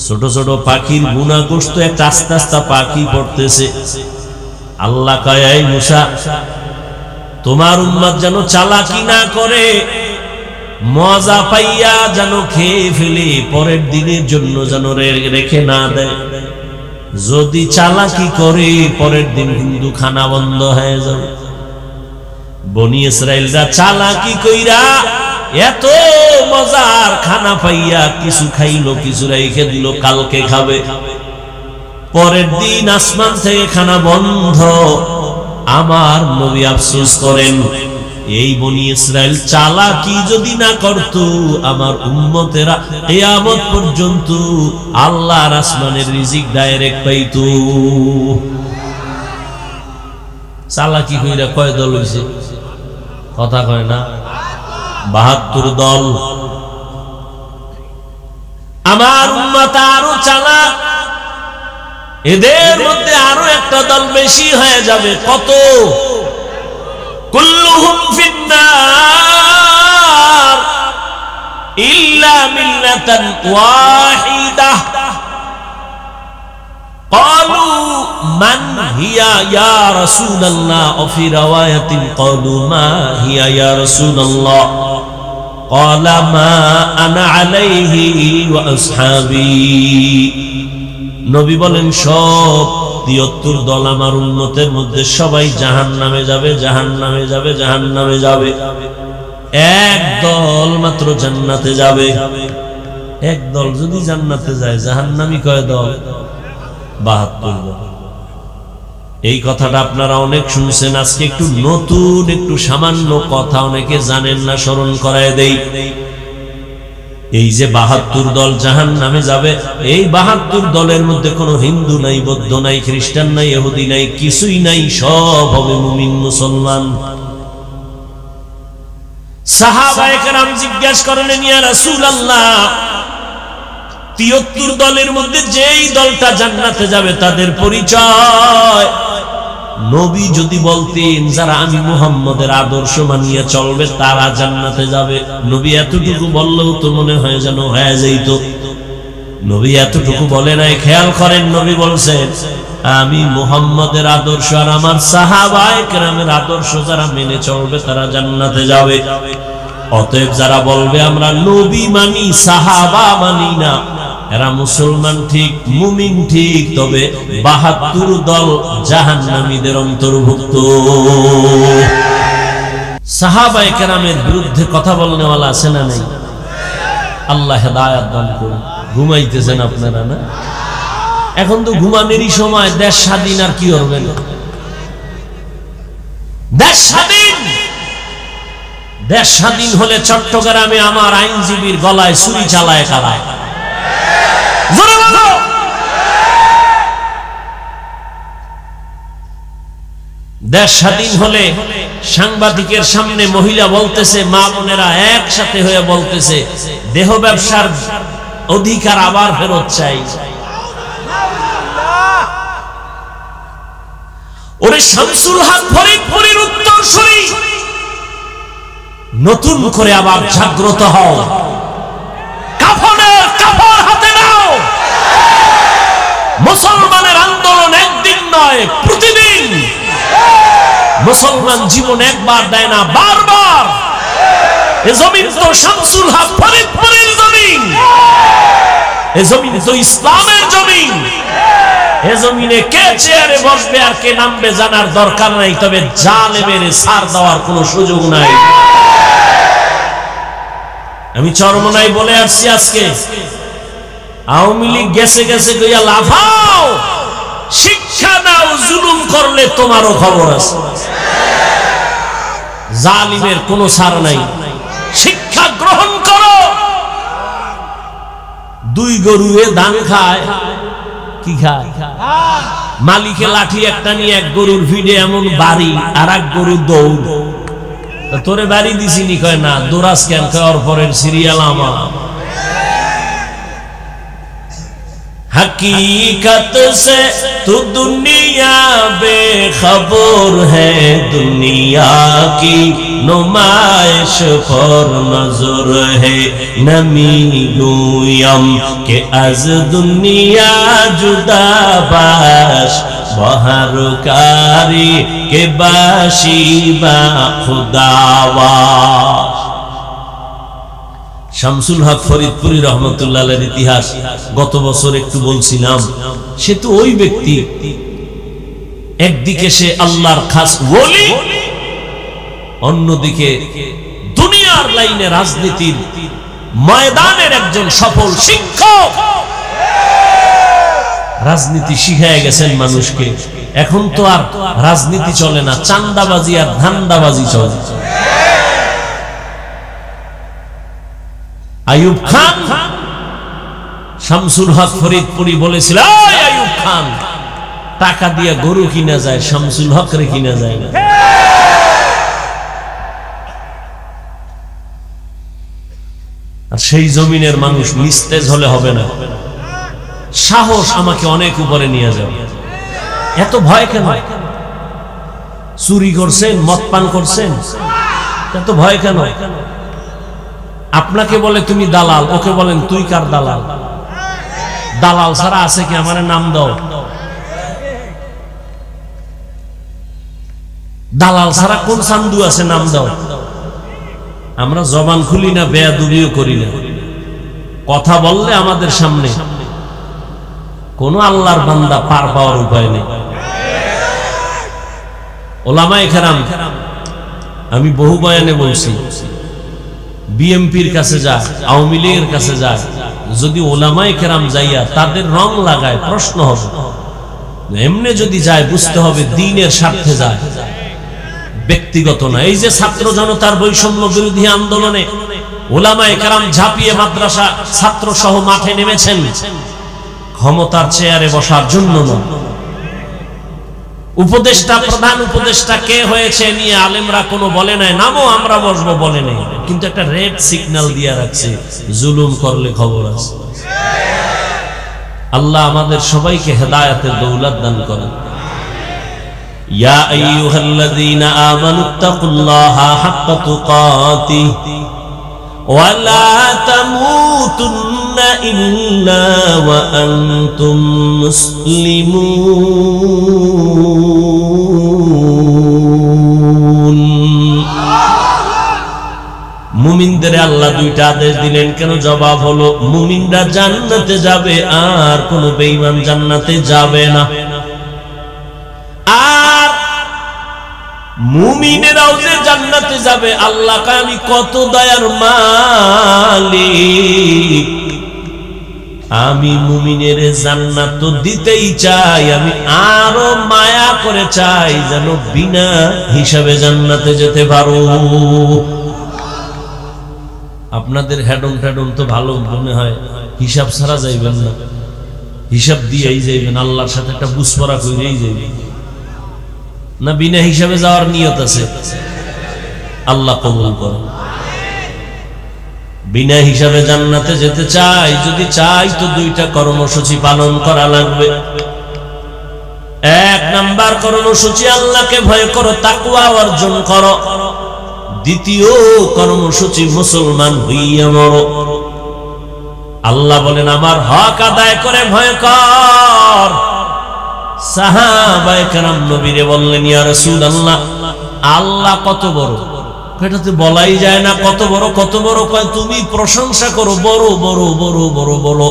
ছোট ছোট পাখির গুণা গোস্ত একটা আস্তে আস্তে পাখি পড়তেছে। আল্লাহ কয়, এই মুসা, তোমার উম্মত যেন চালাকি না করে, মজা পাইয়া যেন খেয়ে ফেলে, পরের দিনের জন্য যেন রেখে না দেয়। যদি চালাকি করে পরের দিন কিন্তু খানা বন্ধ হয়ে যাবে। বনি ইসরাইলরা চালাকি কইরা এত মজার খানা পাইয়া কিছু খাইলো, কিছু রেখে দিল, কালকে খাবে। পরের দিন আসমান থেকে খানা বন্ধ। আমার নবী আফসোস করেন, এই বনি ইসরাইল চালাকি যদি না করত, আমার উম্মতেরা কিয়ামত পর্যন্ত আল্লাহর আসমানের রিজিক ডাইরেক্ট পাইত। চালাকি কইরা কয় দল হইছে? কথা কয় না, ৭২ দল। আমার উম্মত আরো চালাক, এদের মধ্যে আরো একটা দল বেশি হয়ে যাবে। কত? কুল্লুহুম ফিন্নার ইল্লা মিল্লাতান ওয়াহিদাহ। ক্বালু মান হিয়া ইয়া রাসূলুল্লাহ, ও ফি রাওয়ায়াতিন ক্বালু মা হিয়া ইয়া রাসূলুল্লাহ, ক্বালা মা আনা আলাইহি ওয়া আসহাবি। নবী বলেন, সব ৭৩ দল আমার উম্মতের মধ্যে সবাই জাহান্নামে যাবে, জাহান্নামে যাবে, জাহান্নামে যাবে। এক দল মাত্র জান্নাতে যাবে। এক দল যদি জান্নাতে যায়, জাহান্নামী কয় দল? ৭২ দল। এই কথাটা আপনারা অনেক শুনছেন। আজকে একটু নতুন, একটু সামান্য কথা অনেকে জানেন না, স্মরণ করায় দেই। এই যে ৭২ দল জাহান্নামে যাবে, এই ৭২ দলের মধ্যে কোনো হিন্দু নাই, বৌদ্ধ নাই, খ্রিস্টান নাই, ইহুদি নাই, কিছুই নাই, সব হবে মুমিন মুসলমান। সাহাবায়ে কেরাম জিজ্ঞেস করলেন, ইয়া রাসূলুল্লাহ, ৭৩ দলের মধ্যে যেই দলটা জান্নাতে যাবে তাদের পরিচয়। নবী যদি বলতেন, যারা আমি মুহাম্মদের আদর্শ মানিয়ে চলবে তারা জান্নাতে যাবে, নবী এতটুকু বললেও তো মনে হয় যেন হয়ে যাইত। নবী এতটুকু বলে নাই। খেয়াল করেন, নবী বলছেন, আমি মুহাম্মদের আদর্শ আর আমার সাহাবায়ে কেরামের আদর্শ যারা মেনে চলবে তারা জান্নাতে যাবে। অতএব যারা বলবে আমরা নবী মানি, সাহাবা মানি না, এরা মুসলমান ঠিক, মুমিন ঠিক, তবে ৭২ দল জাহান্নামীদের অন্তর্ভুক্ত। সাহাবায়ে কেরামের বিরুদ্ধে কথা বলনেওয়ালা আছে না নেই? আল্লাহ হেদায়েত দান করুন। ঘুমাইতেছেন আপনারা না? এখন তো ঘুমানেরই সময়। দেশ স্বাধীন, আর কি করবেন? দেশ স্বাধীন। দেশ স্বাধীন হলে চট্টগ্রামে আমার আইনজীবীর গলায় ছুরি চালায় কারা? দেশ স্বাধীন হলে সাংবাদিকের সামনে মহিলা বলতেছে, মা বোনেরা একসাথে হয়ে বলতেছে, দেহ ব্যবসার অধিকার আবার ফেরত চাই। ওরে শামসুল হক ফরিদপুরের উত্তরসূরি, নতুন করে আবার জাগ্রত হও, কাফনের কাপড় হাতে নাও। মুসলমানের আন্দোলন একদিন নয়, প্রতিদিন। মুসলমান জীবন একবার দেয় না, বারবার। এ জমিন তো শামসুল হক ফরিদপুরের জমিন, এ জমিন তো ইসলামের জমিন। এ জমিনে কে চেয়ারে বসবে আর কে নামবে জানার দরকার নাই, তবে জালেমের ছাড় দেওয়ার কোনো সুযোগ নাই। আমি চরমনাই বলে আসছি আজকে, আওয়ামী লীগ গেছে গেছে কইয়া লাফাও, শিক্ষা নাও, জুলুম করলে তোমারও খবর আছে। জালিমের কোনো ছাড় নাই, শিক্ষা গ্রহণ করো। দুই গরুয়ে ধান খায়, কি খায়? মালিকে লাঠি একটা নিয়ে এক গরুর ভিড়ে এমন বাড়ি, আর এক গরু দৌড়। তোরে বাড়ি দিছিনি? কয় না। দোরাস কেন? কয় ওর পরের সিরিয়াল আমার। हकीकत से तू दुनिया बेखबर है, दुनिया की नुमाइश पर नजर है, नमी गोयम के अज दुनिया जुदा बाश, बहर कारी के बाशी बा खुदावाश। শামসুল হক ফরিদপুরি রহমতুল্লাহ আলাইহির ইতিহাস গত বছর একটু বলছিলাম। সে তো ওই ব্যক্তি, একদিকে সে আল্লাহর খাস ওলি, অন্যদিকে দুনিয়ার লাইনে রাজনীতির ময়দানের একজন সফল শিক্ষক। রাজনীতি শিখায় গেছেন মানুষকে। এখন তো আর রাজনীতি চলে না, চান্দাবাজি আর ধান্দাবাজি চলে। আইয়ুব খান, শামসুল হক ফরিদপুরি বলেছিল, আইয়ুব খান, টাকা দিয়ে গরু কিনা যায়, শামসুল হক রে কিনা যায় না। আর সেই জমিনের মানুষ নিস্তেজ হলে হবে না। সাহস আমাকে অনেক উপরে নিয়ে যাবে। এত ভয় কেন? চুরি করছেন, মদ পান করছেন, এত ভয় কেন? আপনাকে বলে তুমি দালাল, ওকে বলেন তুই কার দালাল? দালাল ছাড়া আছে কি? আমার নাম দাও। দালাল ছাড়া কোন সান্দু আছে? নাম দাও। আমরা জবান খুলি না, বেয়াদবিও করি না। কথা বললে আমাদের সামনে কোন আল্লাহর বান্দা পার পাওয়ার উপায় নেই। ওলামায়ে কেরাম, আমি বহু বয়ানে বলছি, বিএমপির কাছে যায়, আওয়ামী লীগের কাছে যায়, যদি ওলামায়ে কেরাম যাইয়া তাদের রং লাগায় প্রশ্ন হবে। এমনি যদি যায় বুঝতে হবে দ্বীনের স্বার্থে যায়, ব্যক্তিগত না। এই যে ছাত্র জনতার বৈষম্য বিরোধী আন্দোলনে ওলামায়ে কেরাম ঝাঁপিয়ে মাদ্রাসা ছাত্র সহ মাঠে নেমেছেন, ক্ষমতার চেয়ারে বসার জন্য না। উপদেষ্টা, প্রধান উপদেষ্টা কে হয়েছে নিয়ে আলেমরা কোনো বলে নাই, নামও আমরা বসবো বলে নেই, কিন্তু একটা রেড সিগন্যাল দিয়ে রাখছে, জুলুম করলে খবর আছে। আল্লাহ আমাদের সবাইকে হেদায়েতের দৌলত দান করেন। ইয়া আইয়ুহাল্লাযীনা আমানুত্তাকুল্লাহা হাক্কা তুকাতিহি ওয়া লা তামুতুন্না ইল্লা ওয়া আনতুম মুসলিমুন। মুমিনদের আল্লাহ দুইটা আদেশ দিলেন, কেন? জবাব হলো মুমিনরা জান্নাতে যাবে, আর কোন বেঈমান জান্নাতে যাবে না। আর মুমিনেরাও যে জান্নাতে যাবে, আল্লাহ কয় আমি কত দয়ার মালিক, আমি মুমিনের জান্নাত তো দিতেই চাই, আমি আরো মায়া করে চাই যেন বিনা হিসাবে জান্নাতে যেতে পারো। আপনাদের হেডন টেডন তো ভালো মনে হয়, হিসাব ছাড়া যাইবেন না, হিসাব দিয়েই যাইবেন, আল্লাহর সাথে একটা বুঝপড়া করেই যাইবেন না। বিনা হিসাবে যাওয়ার নিয়ত আছে? আল্লাহ কবুল করেন। বিনা হিসাবে জান্নাতে যেতে চাই, যদি চাই তো দুইটা কর্মসূচি পালন করা লাগবে। এক নাম্বার কর্মসূচি, আল্লাহকে ভয় করো, তাকওয়া অর্জন করো। দ্বিতীয় কর্মসূচি, মুসলমান হইয়া মরো। আল্লাহ বলেন আমার হক আদায় করে ভয় কর। সাহাবায়ে কেরাম নবীরে বললেন, ইয়া রাসূলুল্লাহ, আল্লাহ কত বড়? এটাতে বলাই যায় না কত বড়, কত বড়। কয় তুমি প্রশংসা করো, বড় বড় বড় বড় বড়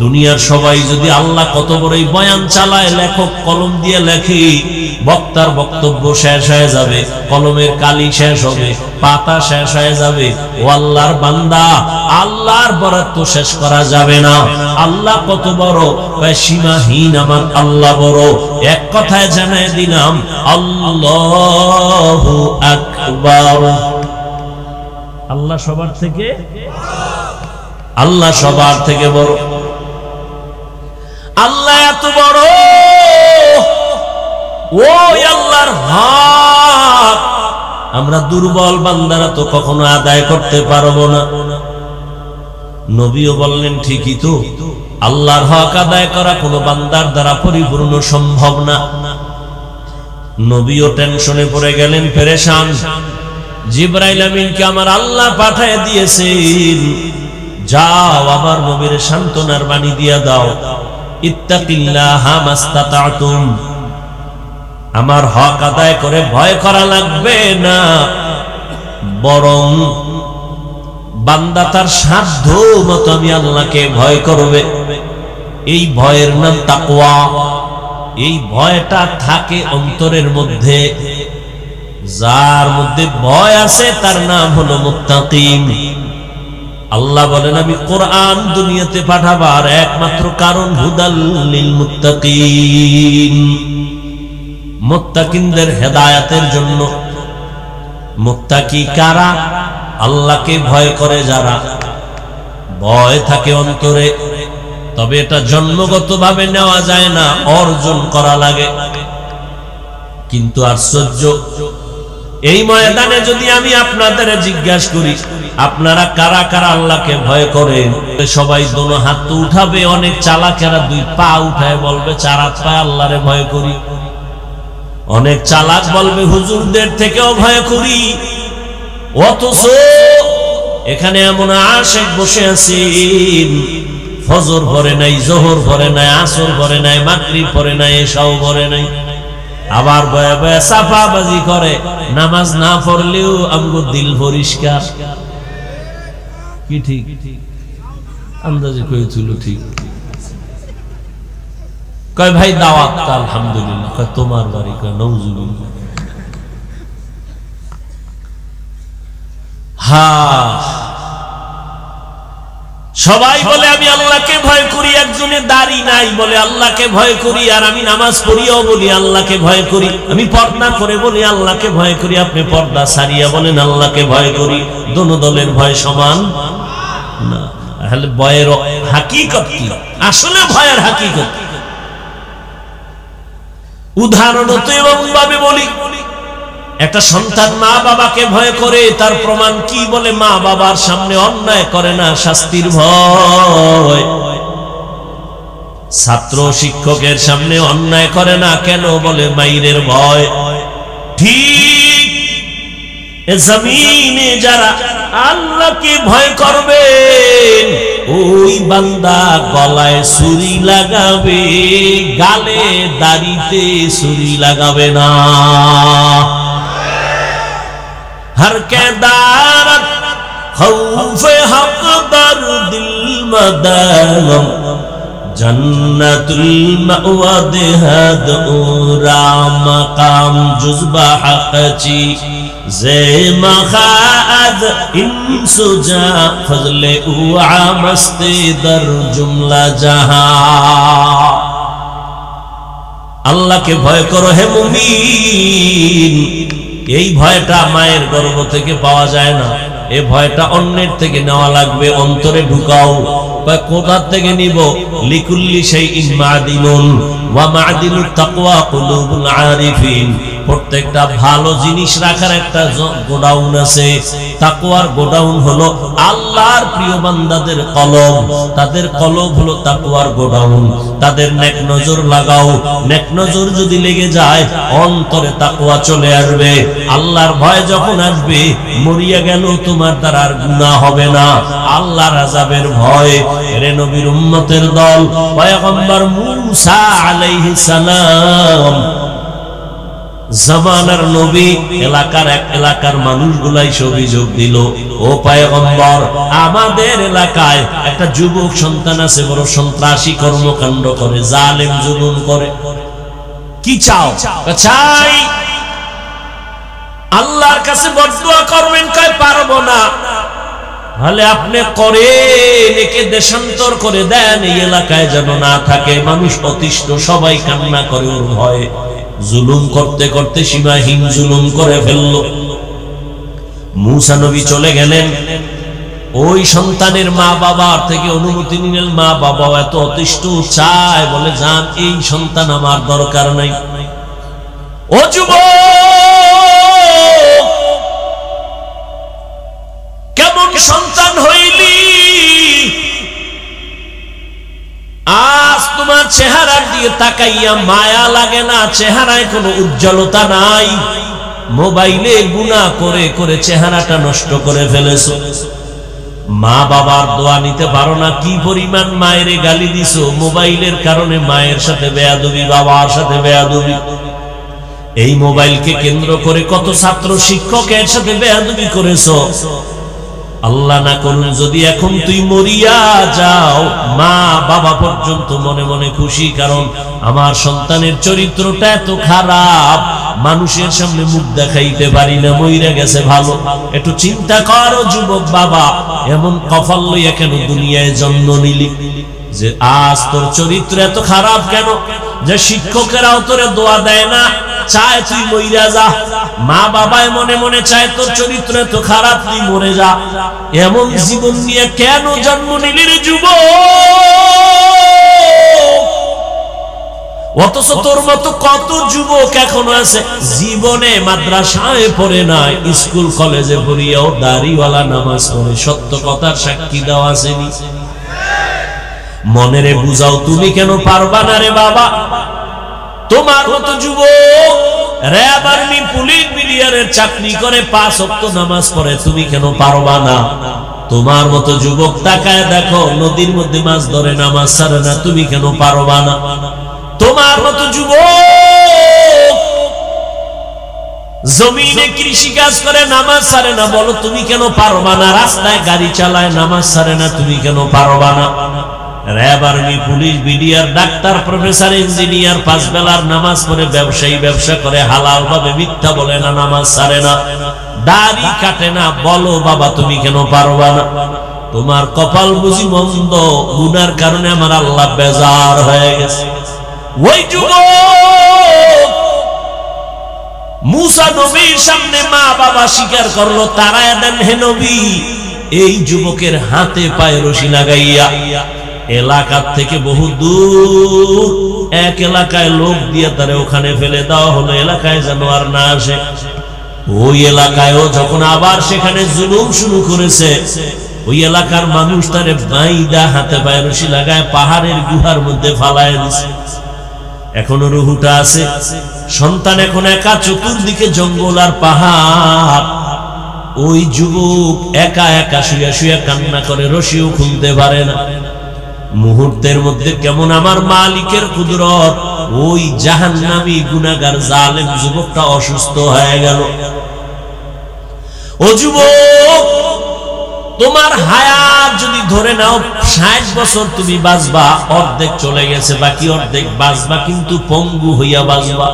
দুনিয়ার সবাই যদি আল্লাহ কত বড়ই বয়ান চালায়, লেখক কলম দিয়ে লেখে, বক্তার বক্তব্য শেষ হয়ে যাবে, কলমের কালি শেষ হবে, পাতা শেষ হয়ে যাবে। ও আল্লাহর বান্দা, আল্লাহর বরাত তো শেষ করা যাবে না। আল্লাহ কত বড়, সীমাহীন আমার আল্লাহ বড়। এক কথায় জানাই দিলাম, আল্লাহু আকবার। আল্লাহ সবার থেকে, আল্লাহ সবার থেকে বড়। আল্লাহ এত বড়, ওই আল্লাহর হক আমরা দুর্বল বান্দারা তো কখনো আদায় করতে পারবো না। নবীও বললেন, ঠিকই তো, আল্লাহর হক আদায় করা কোনো বান্দার দ্বারা পরিপূর্ণ সম্ভব না। নবীও টেনশনে পড়ে গেলেন, পেরেশান। জিবরাইল আমিনকে আমার আল্লাহ পাঠিয়ে দিয়েছেন, যাও আবার নবীর সান্ত্বনার বাণী দিয়া দাও, ইত্তাকিল্লাহা মাস্তাতাতুম, আমার হক আদায় করে ভয় করা লাগবে না, বরং বান্দা তার সাধ্য মতো আমি আল্লাহকে ভয় করবে। এই ভয়ের নাম তাকওয়া। এই ভয়টা থাকে অন্তরের মধ্যে। যার মধ্যে ভয় আছে তার নাম হলো মুত্তাকিন। আল্লাহ বলেন, আমি কোরআন দুনিয়াতে পাঠাবার একমাত্র কারণ হুদাল লিল মুত্তাকিন, মুত্তাকিনদের হেদায়েতের জন্য। মুত্তাকি কারা? আল্লাহকে ভয় করে যারা। ভয় থাকে অন্তরে, তবে এটা জন্মগতভাবে নেওয়া যায় না, অর্জন করা লাগে। কিন্তু আশ্চর্য, এই ময়দানে যদি আমি আপনাদের জিজ্ঞাসা করি, আপনারা কারা কারা আল্লাহকে ভয় করেন, সবাই দোনো হাত তো উঠাবে। অনেক চালাকেরা দুই পা উঠায় বলবে, চার হাত পায়ে আল্লাহরে ভয় করি। অনেক চালাক বলবে, হুজুরদের থেকেও ভয় করি। অথচ এখানে এমন আশেক বসে আছেন, ফজর পড়ে নাই, জোহর পড়ে নাই, আসর পড়ে নাই, মাগরিব পড়ে নাই, এশাও পড়ে নাই, আবার বয়ে বয়ে সাফাবাজি করে। নামাজ না পড়লেও আমগো দিল পরিষ্কার। কি ঠিক? আন্দাজে কইছিল ঠিক। কয় ভাই দাওয়াত? আলহামদুলিল্লাহ। কয় তোমার বাড়ি? কয় নাউজুবিল্লাহ। হ্যাঁ, সবাই বলে আমি আল্লাহকে ভয় করি, একজনের দাড়ি নাই বলে আল্লাহকে ভয় করি, আর আমি নামাজ পড়িও বলি আল্লাহকে ভয় করি, আমি পর্দা করে বলি আল্লাহকে ভয় করি, আপনি পর্দা সারিয়া বলেন আল্লাহকে ভয় করি। দোনো দলের ভয় সমান না। তাহলে ভয়ের হাকিকত কি? আসলে ভয়ের হাকিকত উদাহরণত এমন ভাবে বলি, একটা সন্তান মা বাবাকে ভয় করে, তার প্রমাণ কি? বলে মা বাবার সামনে অন্যায় করে না, শাস্তির ভয়। ছাত্র শিক্ষকের সামনে অন্যায় করে না, কেন? বলে মাইরের ভয়। ঠিক জমিনে যারা আল্লাহকে ভয় করবেন, ওই বান্দা গলায় ছুরি লাগাবে, গালে দাড়িতে ছুরি লাগাবে না। हर के दारत खौफे हक दर दिल मदालम जन्नतुल मअवा देहद उरा मकाम जुज़बा हक़ची ज़े मखाद इंसुजा फज़ले उआ मस्ते दर जुमला जहां। अल्लाह के भय करो हे मुमीन। এই ভয়টা মায়ের গর্ভ থেকে পাওয়া যায় না, এই ভয়টা অন্যের থেকে নেওয়া লাগবে, অন্তরে ঢুকাও। কোথা থেকে নিব? লিকুল্লি শাইইন মাদিনুন ওয়া মাদিনুত তাকওয়া কুলুবুল আরিফিন। প্রত্যেকটা ভালো জিনিস রাখার একটা গোডাউন আছে। তাকওয়ার গোডাউন হলো আল্লাহর প্রিয় বান্দাদের কলব, তাদের কলব হলো তাকওয়ার গোডাউন। তাদের নেক নজর লাগাও, নেক নজর যদি লেগে যায় অন্তরে তাকওয়া চলে আসবে। আল্লাহর ভয় যখন আসবে, মরিয়া গেল তোমার দ্বারা আর গুনাহ হবে না। আল্লাহর আযাবের ভয়। এরে নবীর উম্মতের দল, পয়গম্বর মূসা আলাইহিস সালাম জামানার নবী এলাকার এক এলাকার মানুষগুলাই অভিযোগ দিল, ও পয়গম্বর, আমাদের এলাকায় একটা যুবক সন্তান আছে, বড় সন্ত্রাসী কর্মকাণ্ড করে, জালেম জুলুম করে। কি চাও? চাই আল্লাহর কাছে বদদুয়া করবেন। কয় পারবো না। তাহলে আপনি করে একে দেশান্তর করে দেন, এই এলাকায় যেন না থাকে। মানুষ অতিষ্ঠ, সবাই কান্না করে ওর ভয়ে। জুলুম করতে করতে সীমাহীন জুলুম করে ফেলল। মূসা নবী চলে গেলেন। ওই সন্তানের মা বাবার থেকে অনুমতি নিলেন। মা বাবা এত অতিষ্ঠ, চায়, বলে যান, এই সন্তান আমার দরকার নাই। ও যুবক, কেমন সন্তান হইলি? আজ তোমার চেহারার দিয়ে তাকাইয়া মায়া লাগে না, চেহারায় কোনো উজ্জ্বলতা নাই। মোবাইলে গুনাহ করে করে চেহারাটা নষ্ট করে ফেলেছো। মা বাবার দোয়া নিতে পারো না। কি পরিমাণ মায়ের গালি দিছো মোবাইলের কারণে। মায়ের সাথে বেয়াদবি, বাবার সাথে বেয়াদবি। এই মোবাইলকে কেন্দ্র করে কত ছাত্র শিক্ষকের সাথে বেয়াদবি করেছো। আল্লাহ না করুন যদি এখন তুই মরিয়া যাও, মা বাবা পর্যন্ত মনে মনে খুশি, কারণ আমার সন্তানের চরিত্রটা এত খারাপ, মানুষের সামনে মুখ দেখাইতে পারি না, মইরা গেছে ভালো। একটু চিন্তা করো যুবক বাবা, এমন কপাল লইয়া কেন দুনিয়ায় জন্ম নিলি যে আজ তোর চরিত্র এত খারাপ কেন? যে শিক্ষকেরাও তোরে দোয়া দেয় না, চায় তুই মইরা যা। মা বাবায় মনে মনে চায় তোর চরিত্র এত খারাপ, তুই মরে যা। এমন জীবন নিয়ে কেন জন্ম নিলি রে যুবক? অথচ তোর মতো কত যুবক এখনো আছে জীবনে মাদ্রাসায় পড়ে নাই, স্কুল কলেজে পড়িয়াও দাড়িওয়ালা নামাজ পড়ে। সত্য কথার সাক্ষী দেওয়া আসেনি। মনেরে বুঝাও, তুমি কেন পারবা না রে বাবা? তোমার মতো যুবক র‍্যাব, আর্মি, পুলিশ, বিডিআরের চাকরি করে 5 ওয়াক্ত নামাজ পড়ে, তুমি কেন পারবা না? তোমার মতো যুবক তাকায় দেখো, নদীর মধ্যে মাছ ধরে, নামাজ ছাড়ে না, তুমি কেন পারবা না? তোমার মতো যুবক জমিনে কৃষি কাজ করে, নামাজ ছাড়ে না, বলো তুমি কেন পারবা না? রাস্তায় গাড়ি চালায়, নামাজ ছাড়ে না, তুমি কেন পারবা না? RAB, army, police, BDR, doctor, professor, engineer 5 বেলার নামাজ পড়ে, ব্যবসায়ী ব্যবসা করে, হালাল ভাবে মিথ্যা বলে না, নামাজ ছাড়ে না, দাড়ি কাটে না, বলো বাবা তুমি কেন পারবা না? তোমার কপাল বুঝি মন্দ, গুনার কারণে আমার আল্লাহ বেজার হয়ে গেছে। ওই যুবক মূসা নবীর সামনে মা বাবা স্বীকার করলো, তারায় দেন হে নবী। এই যুবকের হাতে পায়ে রশি লাগাইয়া এলাকার থেকে বহু দূর এক এলাকায় লোক দিয়ে তারে ওখানে ফেলে দেওয়া হলো, এলাকায় যেন আর না আসে। ওই এলাকায়ও যখন আবার সেখানে জুলুম শুরু করেছে, ওই এলাকার মানুষ তারে বাইদা হাতে পায়ে রশি লাগায় পাহাড়ের গুহার মধ্যে ফালায় দিছে। এখনো রুহুটা আছে। সন্তান এখন একা, চতুর্দিকে জঙ্গল আর পাহাড়। ওই যুবক একা একা শুয়ে শুয়ে কান্না করে, রশিও খুলতে পারে না। মুহূর্তের মধ্যে কেমন আমার মালিকের কুদরত, ওই জাহান্নামী গুনাহগার জালেম যুবকটা অসুস্থ হয়ে গেল। ও যুবক, তোমার হায়াত যদি ধরে নাও 60 বছর তুমি বাঁচবা, অর্ধেক চলে গেছে, বাকি অর্ধেক বাঁচবা, কিন্তু পঙ্গু হইয়া বাঁচবা।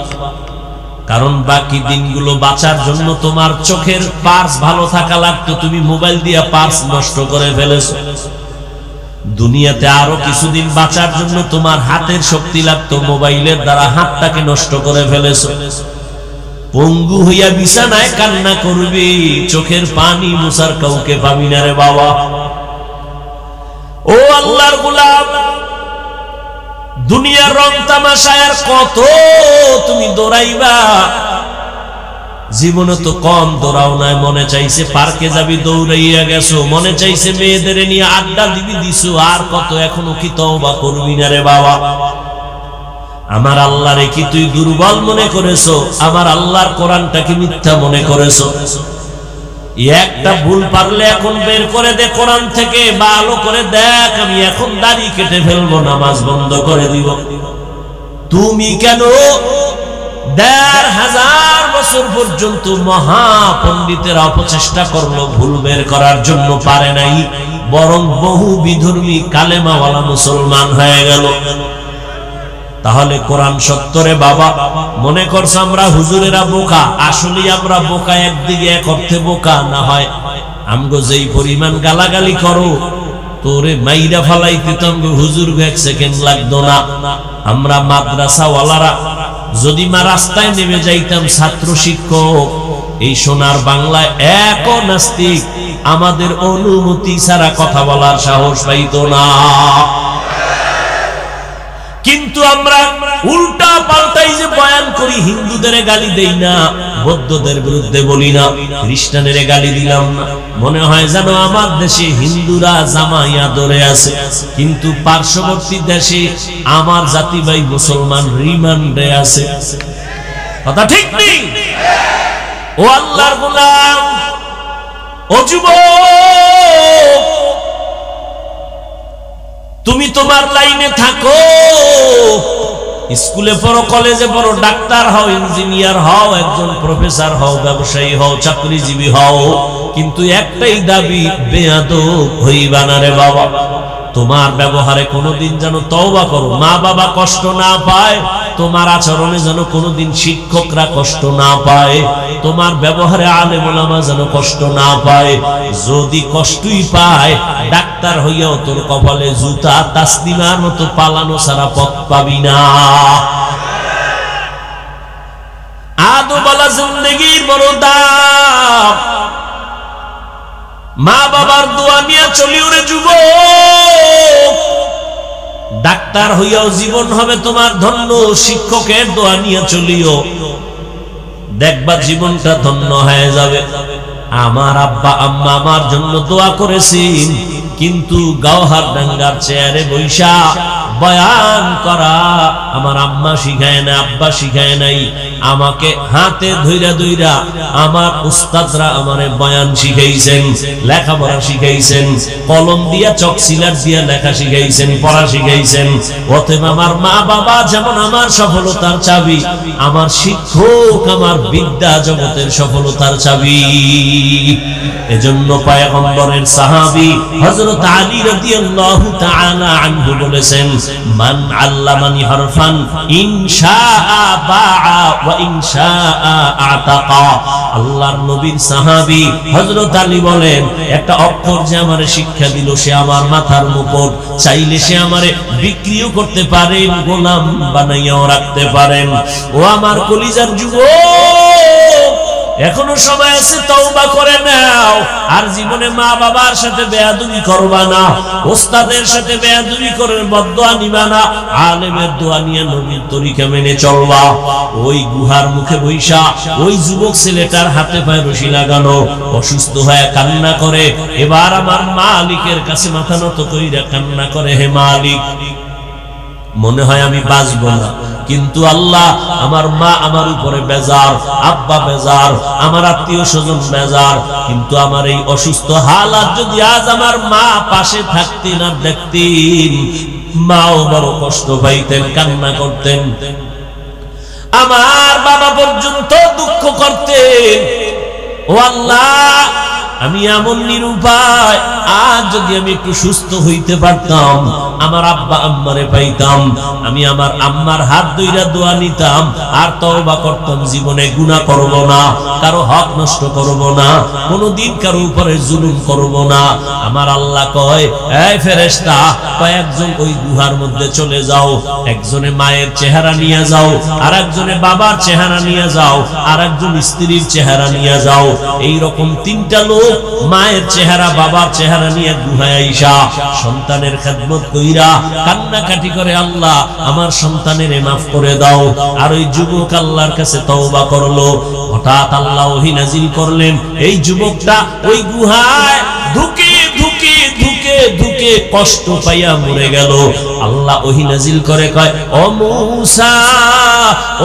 কারণ বাকি দিনগুলো বাঁচার জন্য তোমার চোখের পার্স ভালো থাকা লাগতো, তুমি মোবাইল দিয়া পার্স নষ্ট করে ফেলেছো। দুনিয়াতে আরো কিছুদিন বাঁচার জন্য তোমার হাতের শক্তি লাগতো, মোবাইলের দ্বারা হাতটাকে নষ্ট করে ফেলেছো। পঙ্গু হইয়া বিছানায় কান্না করবি, চোখের পানি মুছার কাউকে পাবি না রে বাবা। ও আল্লাহর গোলাম, দুনিয়ার রং তামাশায় আর কত তুমি দৌড়াইবা? জীবনে তো কম দৌড়াও নাই। মনে চাইছে পার্কে যাবি, দৌড়াইয়া গেছো। মনে চাইছে মেয়েদের নিয়ে আড্ডা দিবি, দিছো। আর কত এখনো কি তওবা করবি না রে বাবা? আমার আল্লাহরে কি তুই দুর্বল মনে করেছো? আমার আল্লাহর কোরআনটা কি মিথ্যা মনে করেছো? একটা ভুল পারলে এখন বের করে দে কোরআন থেকে, ভালো করে দেখ, আমি এখন দাড়ি কেটে ফেলবো, নামাজ বন্ধ করে দিব। তুমি কেন ১,৫০০ বছর পর্যন্ত মহা পণ্ডিতেরা অপচেষ্টা করলো ভুল বের করার জন্য, পারে নাই, বরং বহু বিধর্মী কালেমাওয়ালা মুসলমান হয়ে গেল। তাহলে কোরআন সত্তরে বাবা মনে করছে আমরা হুজুরেরা বোকা, আসলে আমরা বোকা একদিকে, এক অর্থে বোকা না হয় আমগো যেই পরিমাণ গালাগালি করো, তোরে মাইরা ফালাইতে তো আমগো হুজুর ১ সেকেন্ড লাগতো না। আমরা মাদ্রাসাওয়ালারা যদি মা রাস্তায় নেমে যাইতাম, ছাত্র শিক্ষক এই সোনার বাংলায় এক নাস্তিক আমাদের অনুমতি ছাড়া কথা বলার সাহস পাইতো না। কিন্তু আমরা উল্টা পাল্টাই যে বয়ান করি, হিন্দুদের গালি দেই না, বৌদ্ধদের বিরুদ্ধে বলি না, খ্রিস্টানের গালি দিলাম না। মনে হয় যেন আমার দেশে হিন্দুরা জামাইয়া ধরে আছে, কিন্তু পার্শ্ববর্তী দেশে আমার জাতি ভাই মুসলমান রিমান্ডে আছে। কথা ঠিক নেই? ও আল্লাহর গোলাম, ও যুবক, তুমি তোমার লাইনে থাকো, স্কুলে পড়ো, কলেজে পড়ো, ডাক্তার হও, ইঞ্জিনিয়ার হও, একজন প্রফেসর হও, ব্যবসায়ী হও, চাকরিজীবী হও, কিন্তু একটাই দাবি, বেয়াদব হইবা না রে বাবা। তোমার ব্যবহারে কোনোদিন যেন তওবা করো, মা বাবা কষ্ট না পায়, তোমার আচরণে যেন কোনোদিন শিক্ষকরা কষ্ট না পায়, তোমার ব্যবহারে আলেম ওলামা যেন কষ্ট না পায়। যদি কষ্টই পায়, ডাক্তার হইয়াও তোর কপালে জুতা, তাসলিমার মতো পালানো ছাড়া পথ পাবি না। আদোবালা জিন্দেগির বড় দাম, মা বাবার দোয়া নিয়ে চলিও রে যুবক। ডাক্তার হইয়াও জীবন হবে তোমার ধন্য, শিক্ষকের দোয়া নিয়ে চলিও, দেখবা জীবনটা ধন্য হয়ে যাবে। আমার আব্বা আম্মা আমার জন্য দোয়া করেছেন, কিন্তু গাওহার ডাঙ্গার চেয়ারে বৈশা বয়ান করা আমার আম্মা শিখায় না, আব্বা শিখায় নাই। আমাকে হাতে ধইরা ধইরা আমার উস্তাদরা আমারে বয়ান শিখাইছেন, লেখাপড়া শিখাইছেন, কলম দিয়া চক সিলার দিয়া লেখা শিখাইছেন, পড়া শিখাইছেন। অতএব আমার মা বাবা যেমন আমার সফলতার চাবি, আমার শিক্ষক আমার বিদ্যা জগতের সফলতার চাবি। এজন্য পয়গম্বরের সাহাবী হযরত আলী রাদিয়াল্লাহু তাআলা আনহু বলেছেন, মান আল্লামানি হারফান ইনশাআ বাআ ওয়া ইনশাআ আতাকা। আল্লাহর নবীর সাহাবী হযরত আলী বলেন, একটা অক্ষর যে আমারে শিক্ষা দিল, সে আমার মাথার মুকুট, চাইলে সে আমারে বিক্রিও করতে পারেন, গোলাম বানাইয়াও রাখতে পারেন। ও আমার কলিজার যুবক, এখনো সময় আছে, তওবা করে নাও। আর জীবনে মা বাবার সাথে বেয়াদবি করবা না, ওস্তাদের সাথে বেয়াদবি করে বদদোয়া নিবা না, আলেমের দোয়া নিয়ে নবীর তরিকা মেনে চলবা। ওই গুহার মুখে বৈশা ওই যুবক ছেলেটার হাতে পায়ে রশি লাগানো, অসুস্থ হয়ে কান্না করে, এবার আমার মালিকের কাছে মাথা নত কইরা কান্না করে, হে মালিক, মনে হয় আমি বাঁচবো না, কিন্তু আল্লাহ আমার মা আমার উপরে বেজার, আব্বা বেজার, আমার আত্মীয় স্বজন বেজার, কিন্তু আমার এই অসুস্থ হালাত যদি আজ আমার মা পাশে থাকতেন আর দেখতেন, মাও বড় কষ্ট পাইতেন, কান্না করতেন, আমার বাবা পর্যন্ত দুঃখ করতেন। ও আল্লাহ, আমি এমন নিরুপায়, আজ যদি আমি একটু সুস্থ হইতে পারতাম, আমার আব্বা আম্মারে পাইতাম, আমি আমার আম্মার হাত ধইরা দোয়া নিতাম, আর তওবা করতাম, জীবনে গুনাহ করব না, কারো হক নষ্ট করব না, কোনদিন কারো উপরে জুলুম করব না। আমার আল্লাহ কয়, এই ফেরেশতা, কয়েকজন ওই গুহার মধ্যে চলে যাও, একজনে মায়ের চেহারা নিয়ে যাও, আর একজনে বাবার চেহারা নিয়ে যাও, আর একজন স্ত্রীর চেহারা নিয়ে যাও। এই রকম তিনটা লোক মায়ের চেহারা বাবার চেহারা নিয়ে গুহায় আইসা সন্তানের খেদমত কইরা কান্নাকাটি করে, আল্লাহ আমার সন্তানের মাফ করে দাও। আর ওই যুবক আল্লাহর কাছে তওবা করলো। হঠাৎ আল্লাহ ওহী নাজিল করলেন, এই যুবকটা ওই গুহায় ঢুকে ঢুকে ঢুকে ঢুকে কষ্ট পাইয়া মরে গেল। আল্লাহ ওহী নাজিল করে কয়, ও মূসা,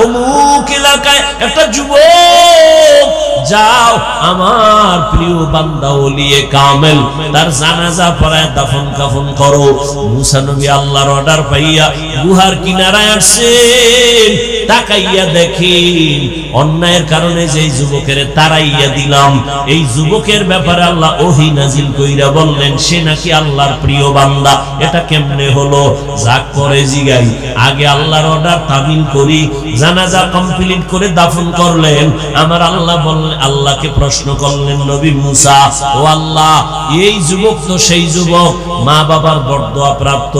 অমুক এলাকায় একটা যুবক যাও আমার প্রিয় বান্দা ওলিয়ে কামেল তার জানাজা পড়ায় দাফন কাফন করো। মুসা নবী আল্লাহর অর্ডার পাইয়া গুহার কিনারায় আসছেন, তাকাইয়া দেখেন অন্যায়ের কারণে যে যুবকের তারাইয়া দিলাম, এই যুবকের ব্যাপারে আল্লাহ ওহী নাজিল কইরা বললেন সে নাকি আল্লাহর প্রিয় বান্দা। এটা কেমনে হলো? যাক করে জিগাই, আগে আল্লাহর অর্ডার তামিল করি, জানাজা কমপ্লিট করে দাফন করলেন। আমার আল্লাহ বললেন, আল্লাহকে প্রশ্ন করলেন নবী মুসা, ও আল্লাহ এই যুবক তো সেই যুবক মা বাবার বরদোয়া প্রাপ্ত,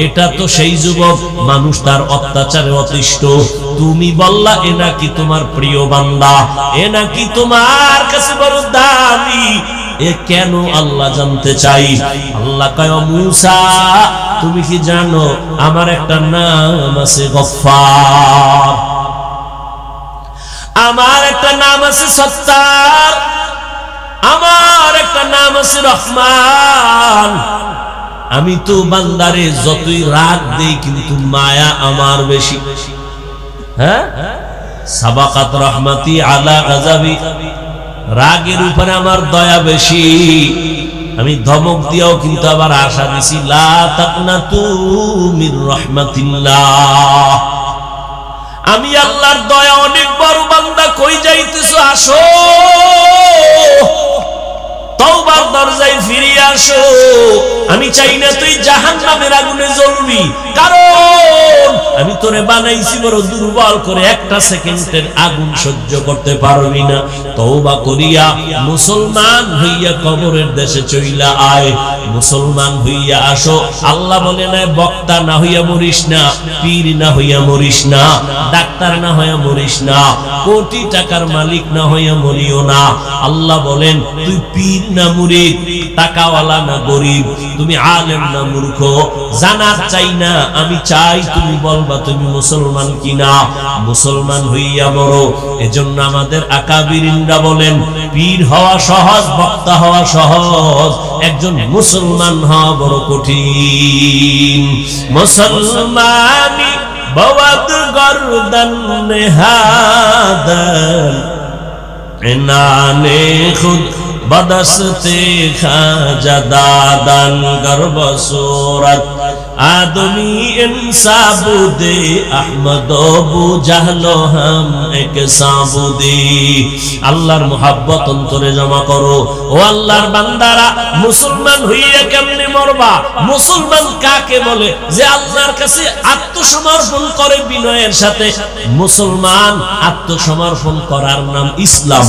এটা তো সেই যুবক মানুষ তার অত্যাচারে অতিষ্ঠ, তুমি বললা এ নাকি তোমার প্রিয় বান্দা, এ নাকি তোমার কাছে বড় দামি, এ কেন আল্লাহ জানতে চাই। আল্লাহ কয় মুসা তুমি কি জানো আমার একটা নাম আছে গফফার, আমার একটা নাম আছে সত্তার, আমার একটা নাম আছে রহমান। আমি তো বান্দারে যতই রাগ দেই কিন্তু মায়া আমার বেশি। হ্যাঁ, সাবাকাত রহমাতি আলা গাজাবি, রাগের উপরে আমার দয়া বেশি। আমি ধমক দিয়াও কিন্তু আবার আশা দিছি, লা তাকনাতু মির রাহমাতিল্লাহ। আমি আল্লাহর দয়া অনেক বড় বান্দা, কই যাইতেছো? আসো তওবার দরজায় ফিরে আসো। আমি চাই না তুই জাহান্নামের আগুনে জ্বলবি, কারণ আমি তোরে বানাইছি বড় দুর্বল করে, একটা সেকেন্ডের আগুন সহ্য করতে পারবি না। তওবা করিয়া মুসলমান হইয়া কবরের দেশে চইলা আয়, মুসলমান হইয়া আসো। আল্লাহ বলে না বক্তা না হইয়া মরিস না, পীর না হইয়া মরিস না, ডাক্তার না হইয়া মরিস না, কোটি টাকার মালিক না হইয়া মরিও না। আল্লাহ বলেন তুই পীর না মুরিদ, টাকাওয়ালা না গরিব, তুমি আলেম না মূর্খ, জানার চাই না, আমি চাই তুমি বলবা তুমি মুসলমান কিনা। মুসলমান হইয়া মরো। এজন্য আমাদের আকাবিরিনরা বলেন পীর হওয়া সহজ, বক্তা হওয়া সহজ, একজন মুসলমান হওয়া বড় কঠিন। মুসলমানি বওয়াদ গর্দান নেহাদান এনানে খুদ बदस्ते खाजा दादन गर्भ सूरत आदमी इंसाबुदे अहमदो बु जहलो हम एक साबुदी। আল্লাহর মুহাব্বত অন্তরে জমা করো। ও আল্লাহর বান্দারা, মুসলমান হইয়া কেমনে মরবা? মুসলমান কাকে বলে? যে আল্লাহর কাছে আত্মসমর্পণ করে বিনয়ের সাথে। মুসলমান আত্মসমর্পণ করার নাম ইসলাম,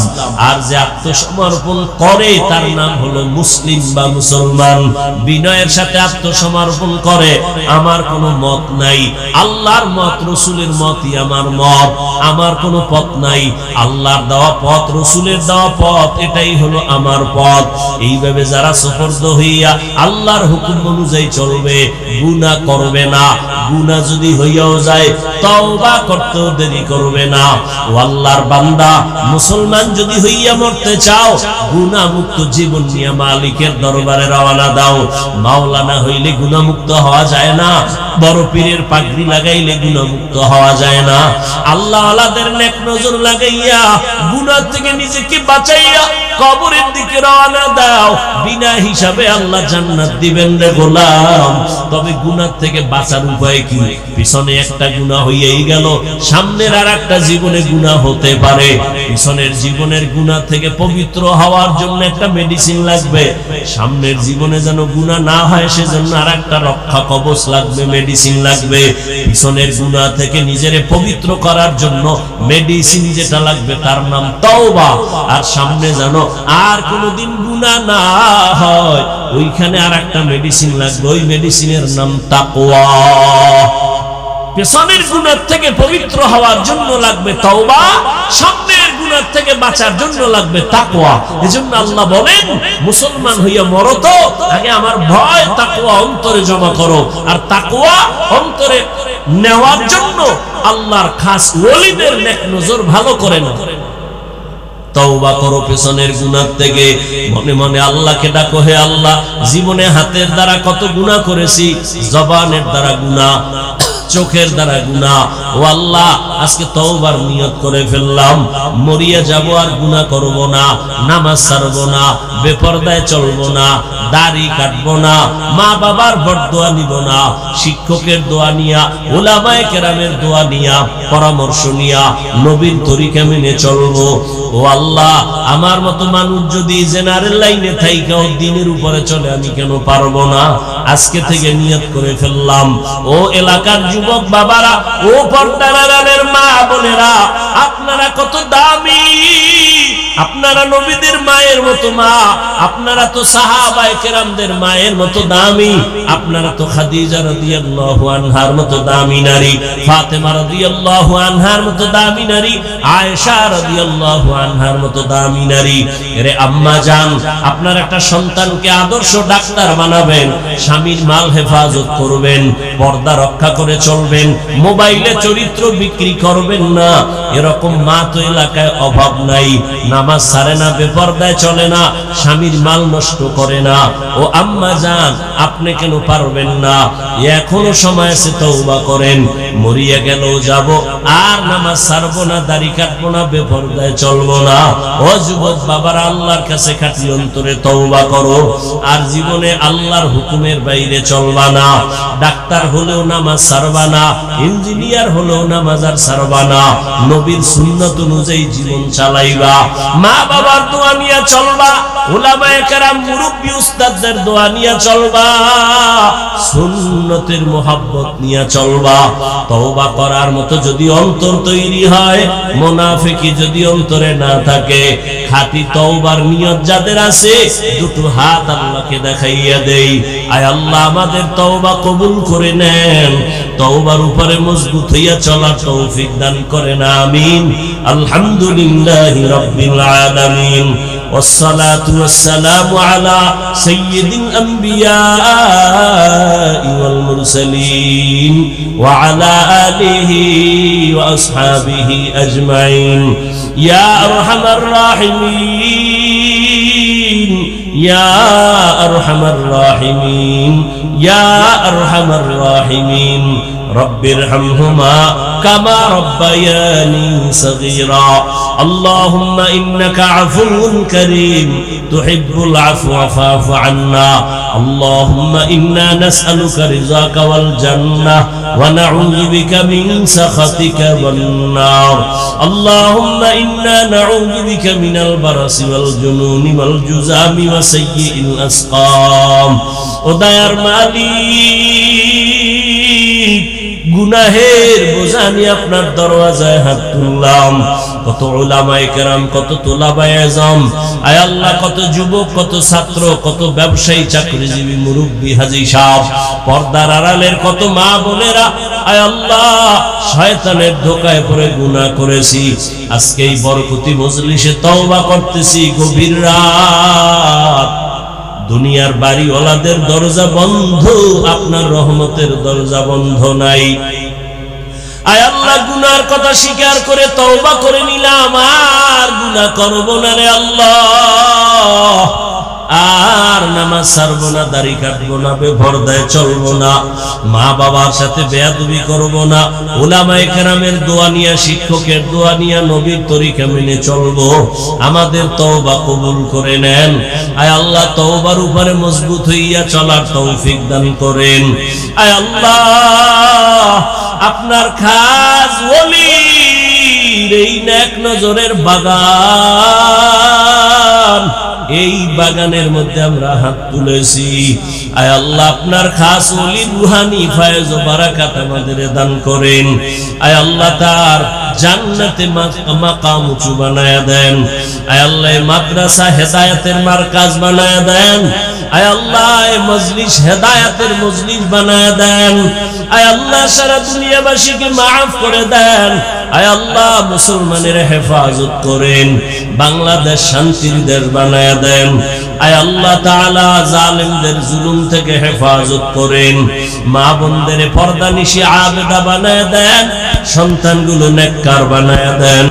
আর যে আত্মসমর্পণ করে তার নাম হলো মুসলিম বা মুসলমান। বিনয়ের সাথে আত্মসমর্পণ করে, আমার কোনো মত নাই, আল্লাহর মত রাসূলের মতই আমার মত, আমার কোনো পথ নাই, আল্লাহর দেওয়া পথ রাসূলের দেওয়া পথ এটাই হলো আমার পথ। এইভাবে যারা সুপর্দ হইয়া আল্লাহর হুকুম অনুযায়ী চলবে, গুনাহ করবে না, গুনাহ যদি হইয়াও যায় তওবা করতেও দেরি করবে না। ও আল্লাহর বান্দা, মুসলমান যদি হইয়া মরতে চাও, গুনাহ মুক্ত জীবন নিয়ে মালিকের দরবারে রওনা দাও। মাওলানা হইলে গুনাহ মুক্ত হওয়া যায় না, বড় পীরের পাগড়ি লাগাইলে গুনাহ মুক্ত হওয়া যায় না। আল্লাহ ওয়ালাদের নেক নজর লাগাইয়া গুনাহ থেকে নিজেকে বাঁচাইয়া কবরের দিকে রওনা দাও। বিনা হিসাবে আল্লাহ জান্নাত দিবেন রে গোলাম। তবে গুনাহ থেকে বাঁচার উপায় কি? পিছনে একটা গুনাহ হইয়াই গেল, সামনের আরেকটা জীবনে গুনাহ হতে পারে। পিছনের জীবনের গুনাহ থেকে পবিত্র হওয়ার জন্য একটা মেডিসিন লাগবে, সামনের জীবনে যেন গুনাহ না হয় সেজন্য আরেকটা রক্ষা কবচ লাগবে, মেডিসিন লাগবে। পিছনের গুনাহ থেকে নিজেরে পবিত্র করার জন্য মেডিসিন যেটা লাগবে তার নাম তওবা। আর সামনে যেন আর কোনোদিন গুনাহ না হয়, ওইখানে আরেকটা মেডিসিন লাগবে, ওই মেডিসিনের নাম তাকওয়া। পেছনের গুনাহ থেকে পবিত্র হওয়ার জন্য লাগবে তওবা, সামনের গুনাহ থেকে বাঁচার জন্য লাগবে তাকওয়া। এজন্য আল্লাহ বলেন মুসলমান হইয়া মরো তো আগে আমার ভয় তাকওয়া অন্তরে জমা করো। আর তাকওয়া অন্তরে নেওয়ার জন্য আল্লাহর খাস ওলিদের নেক নজর ভালো করে না। তওবা করো পেছনের গুনাহ থেকে, মনে মনে আল্লাহকে ডাকো, হে আল্লাহ জীবনে হাতের দ্বারা কত গুনাহ করেছি, জবানের দ্বারা গুনাহ, চোখের দ্বারা গুনাহ। ও আল্লাহ, আজকে তওবার নিয়ত করে ফেললাম, মরিয়া যাব আর গুনাহ করব না, নামাজ ছাড়ব না, বেপরদায় চলব না, দাড়ি কাটব না, মা বাবার বরদোয়া নিব না, শিক্ষকের দোয়া নিয়া, উলামায়ে কেরামের দোয়া নিয়া, পরামর্শ নিয়া নবীর তরিকা মেনে চলবো। ও আল্লাহ, আমার মতো মানুষ যদি জেনারেল লাইনে থাইকাও দ্বীনের উপরে চলে, আমি কেন পারবো না? আজকে থেকে নিয়ত করে ফেললাম। ও এলাকার যুবক বাবারা, ও পর্দার আড়ালের মা বোনেরা, আপনারা কত দামি, আপনারা নবীদের মায়ের মতো মা, আপনারা তো সাহাবায়ে কেরামদের মায়ের মতো দামি, আপনারা তো খাদিজা রাদিয়াল্লাহু আনহার মতো দামি নারী, ফাতেমা রাদিয়াল্লাহু আনহার মতো দামি নারী, আয়েশা রাদিয়াল্লাহু আনহার মতো দামি নারী। এরে আম্মা জান, আপনার একটা সন্তানকে আদর্শ ডাক্তার বানাবেন, স্বামীর মাল হেফাজত করবেন, পর্দা রক্ষা করে চলবেন, মোবাইলে চরিত্র বিক্রি করবেন না। এরকম মা তো এলাকায় অভাব নাই, নামাজ ছাড়ে না, বেপরদায় চলে না, স্বামীর মাল নষ্ট করে না। ও আম্মা জান, আপনি কেন পারবেন না? এখনো সময় আছে, তওবা করেন। মরিয়া গেলেও যাব, আর নামাজ ছাড়বো না, দাড়ি কাটবো না, বেপরদায় চলবো না। ও যুবক বাবারা, আল্লাহর কাছে খাঁটি অন্তরে তওবা করো, আর জীবনে আল্লাহর হুকুমের বাইরে চলবা না। ডাক্তার হলেও নামাজ ছাড়বা না, ইঞ্জিনিয়ার হলেও নামাজ আর ছাড়বা না, নবীর সুন্নাত অনুযায়ী জীবন চালাইবা। মা বাবার দোয়া নিয়ে চলবা, উলামায়ে কেরাম মুরব্বি উস্তাদদের দোয়া নিয়ে চলবা, সুন্নতের মোহাব্বত নিয়ে চলবা। তওবা করার মতো যদি অন্তর তৈরি হয়, মুনাফিকি যদি অন্তরে না থাকে, খাঁটি তওবার নিয়ত যাদের আছে, দুটো হাত আল্লাহকে দেখাইয়া দেই, আয় আল্লাহ আমাদের তওবা কবুল করে নেন, তওবার উপরে মজবুত হইয়া চলার তৌফিক দান করেন, আমিন। আলহামদুলিল্লাহি রাব্বিল আলামিন, والصلاة والسلام على سيد الأنبياء والمرسلين وعلى آله وأصحابه أجمعين. يا أرحم الراحمين، يا أرحم الراحمين، يا أرحم الراحمين، رب ارحمهما كما ربياني صغيرا. اللهم إنك عفو كريم تحب العفو فاعف عنا. اللهم إنا نسألك رضاك والجنة ونعوذ بك من سخطك والنار. اللهم إنا نعوذ بك من البرص والجنون والجذام وسيء الأسقام. ودير مالك, গুনাহের বোঝা নিয়ে আপনার দরওয়াজায় হাত তুললাম। কত উলামায়ে কেরাম, কত তুলাবায়ে আযম, আয় আল্লাহ, কত যুবক, কত ছাত্র, কত ব্যবসায়ী, চাকরিজীবী, মুরব্বী, হাজী সাহেব, পর্দার আড়ালের কত মা বোনেরা, আয় আল্লাহ, শয়তানের ধোঁকায় পড়ে গুনাহ করেছি। আজকে এই বরকতি মজলিসে তওবা করতেছি, গভীর রাত, দুনিয়ার বাড়িওয়ালাদের দরজা বন্ধ, আপনার রহমতের দরজা বন্ধ নাই। আয় আল্লাহ, গুনার কথা স্বীকার করে তওবা করে নিলাম, আর গুনাহ করব না রে আল্লাহ, আর নামাজ ছাড়বো না, দাড়ি কাটবো না, বেপরদায় চলবো না, মা বাবার সাথে বেয়াদবি করবো না, উলামায়ে কেরামের দোয়া নিয়া, শিক্ষকের দোয়া নিয়া, নবীর তরিকা মেনে চলবো। আমাদের তওবা কবুল করে নেন। আয় আল্লাহ, তওবার উপরে মজবুত হইয়া চলার তৌফিক দান করেন। আয় আল্লাহ, আপনার খাস ওলির এই নেক নজরের বাগান, এই বাগানের মধ্যে আমরা হাত তুলেছি। আয় আল্লাহ, আপনার খাস ওলি রুহানি ফয়েজ ও বারাকাত আমাদের দান করেন। আয় আল্লাহ, তার জান্নাতে মাকাম উঁচু বানায়া দেন। আয় আল্লাহ, মাদ্রাসা হেদায়েতের মারকাজ বানায়া দেন। আয় আল্লাহ, মজলিস হেদায়েতের মজলিস বানায়া দেন। আয় আল্লাহ, সারা দুনিয়াবাসীকে মাফ করে দেন। আয় আল্লাহ, মুসলমানের হেফাজত করেন, বাংলাদেশ শান্তির দেশ বানায়া দেন। আয় আল্লাহ তাআলা, জালেমদের জুলুম থেকে হেফাজত করেন, মা বোনদের পর্দানিশি আবেদা বানায়া দেন, সন্তানগুলো নেককার বানায়া দেন।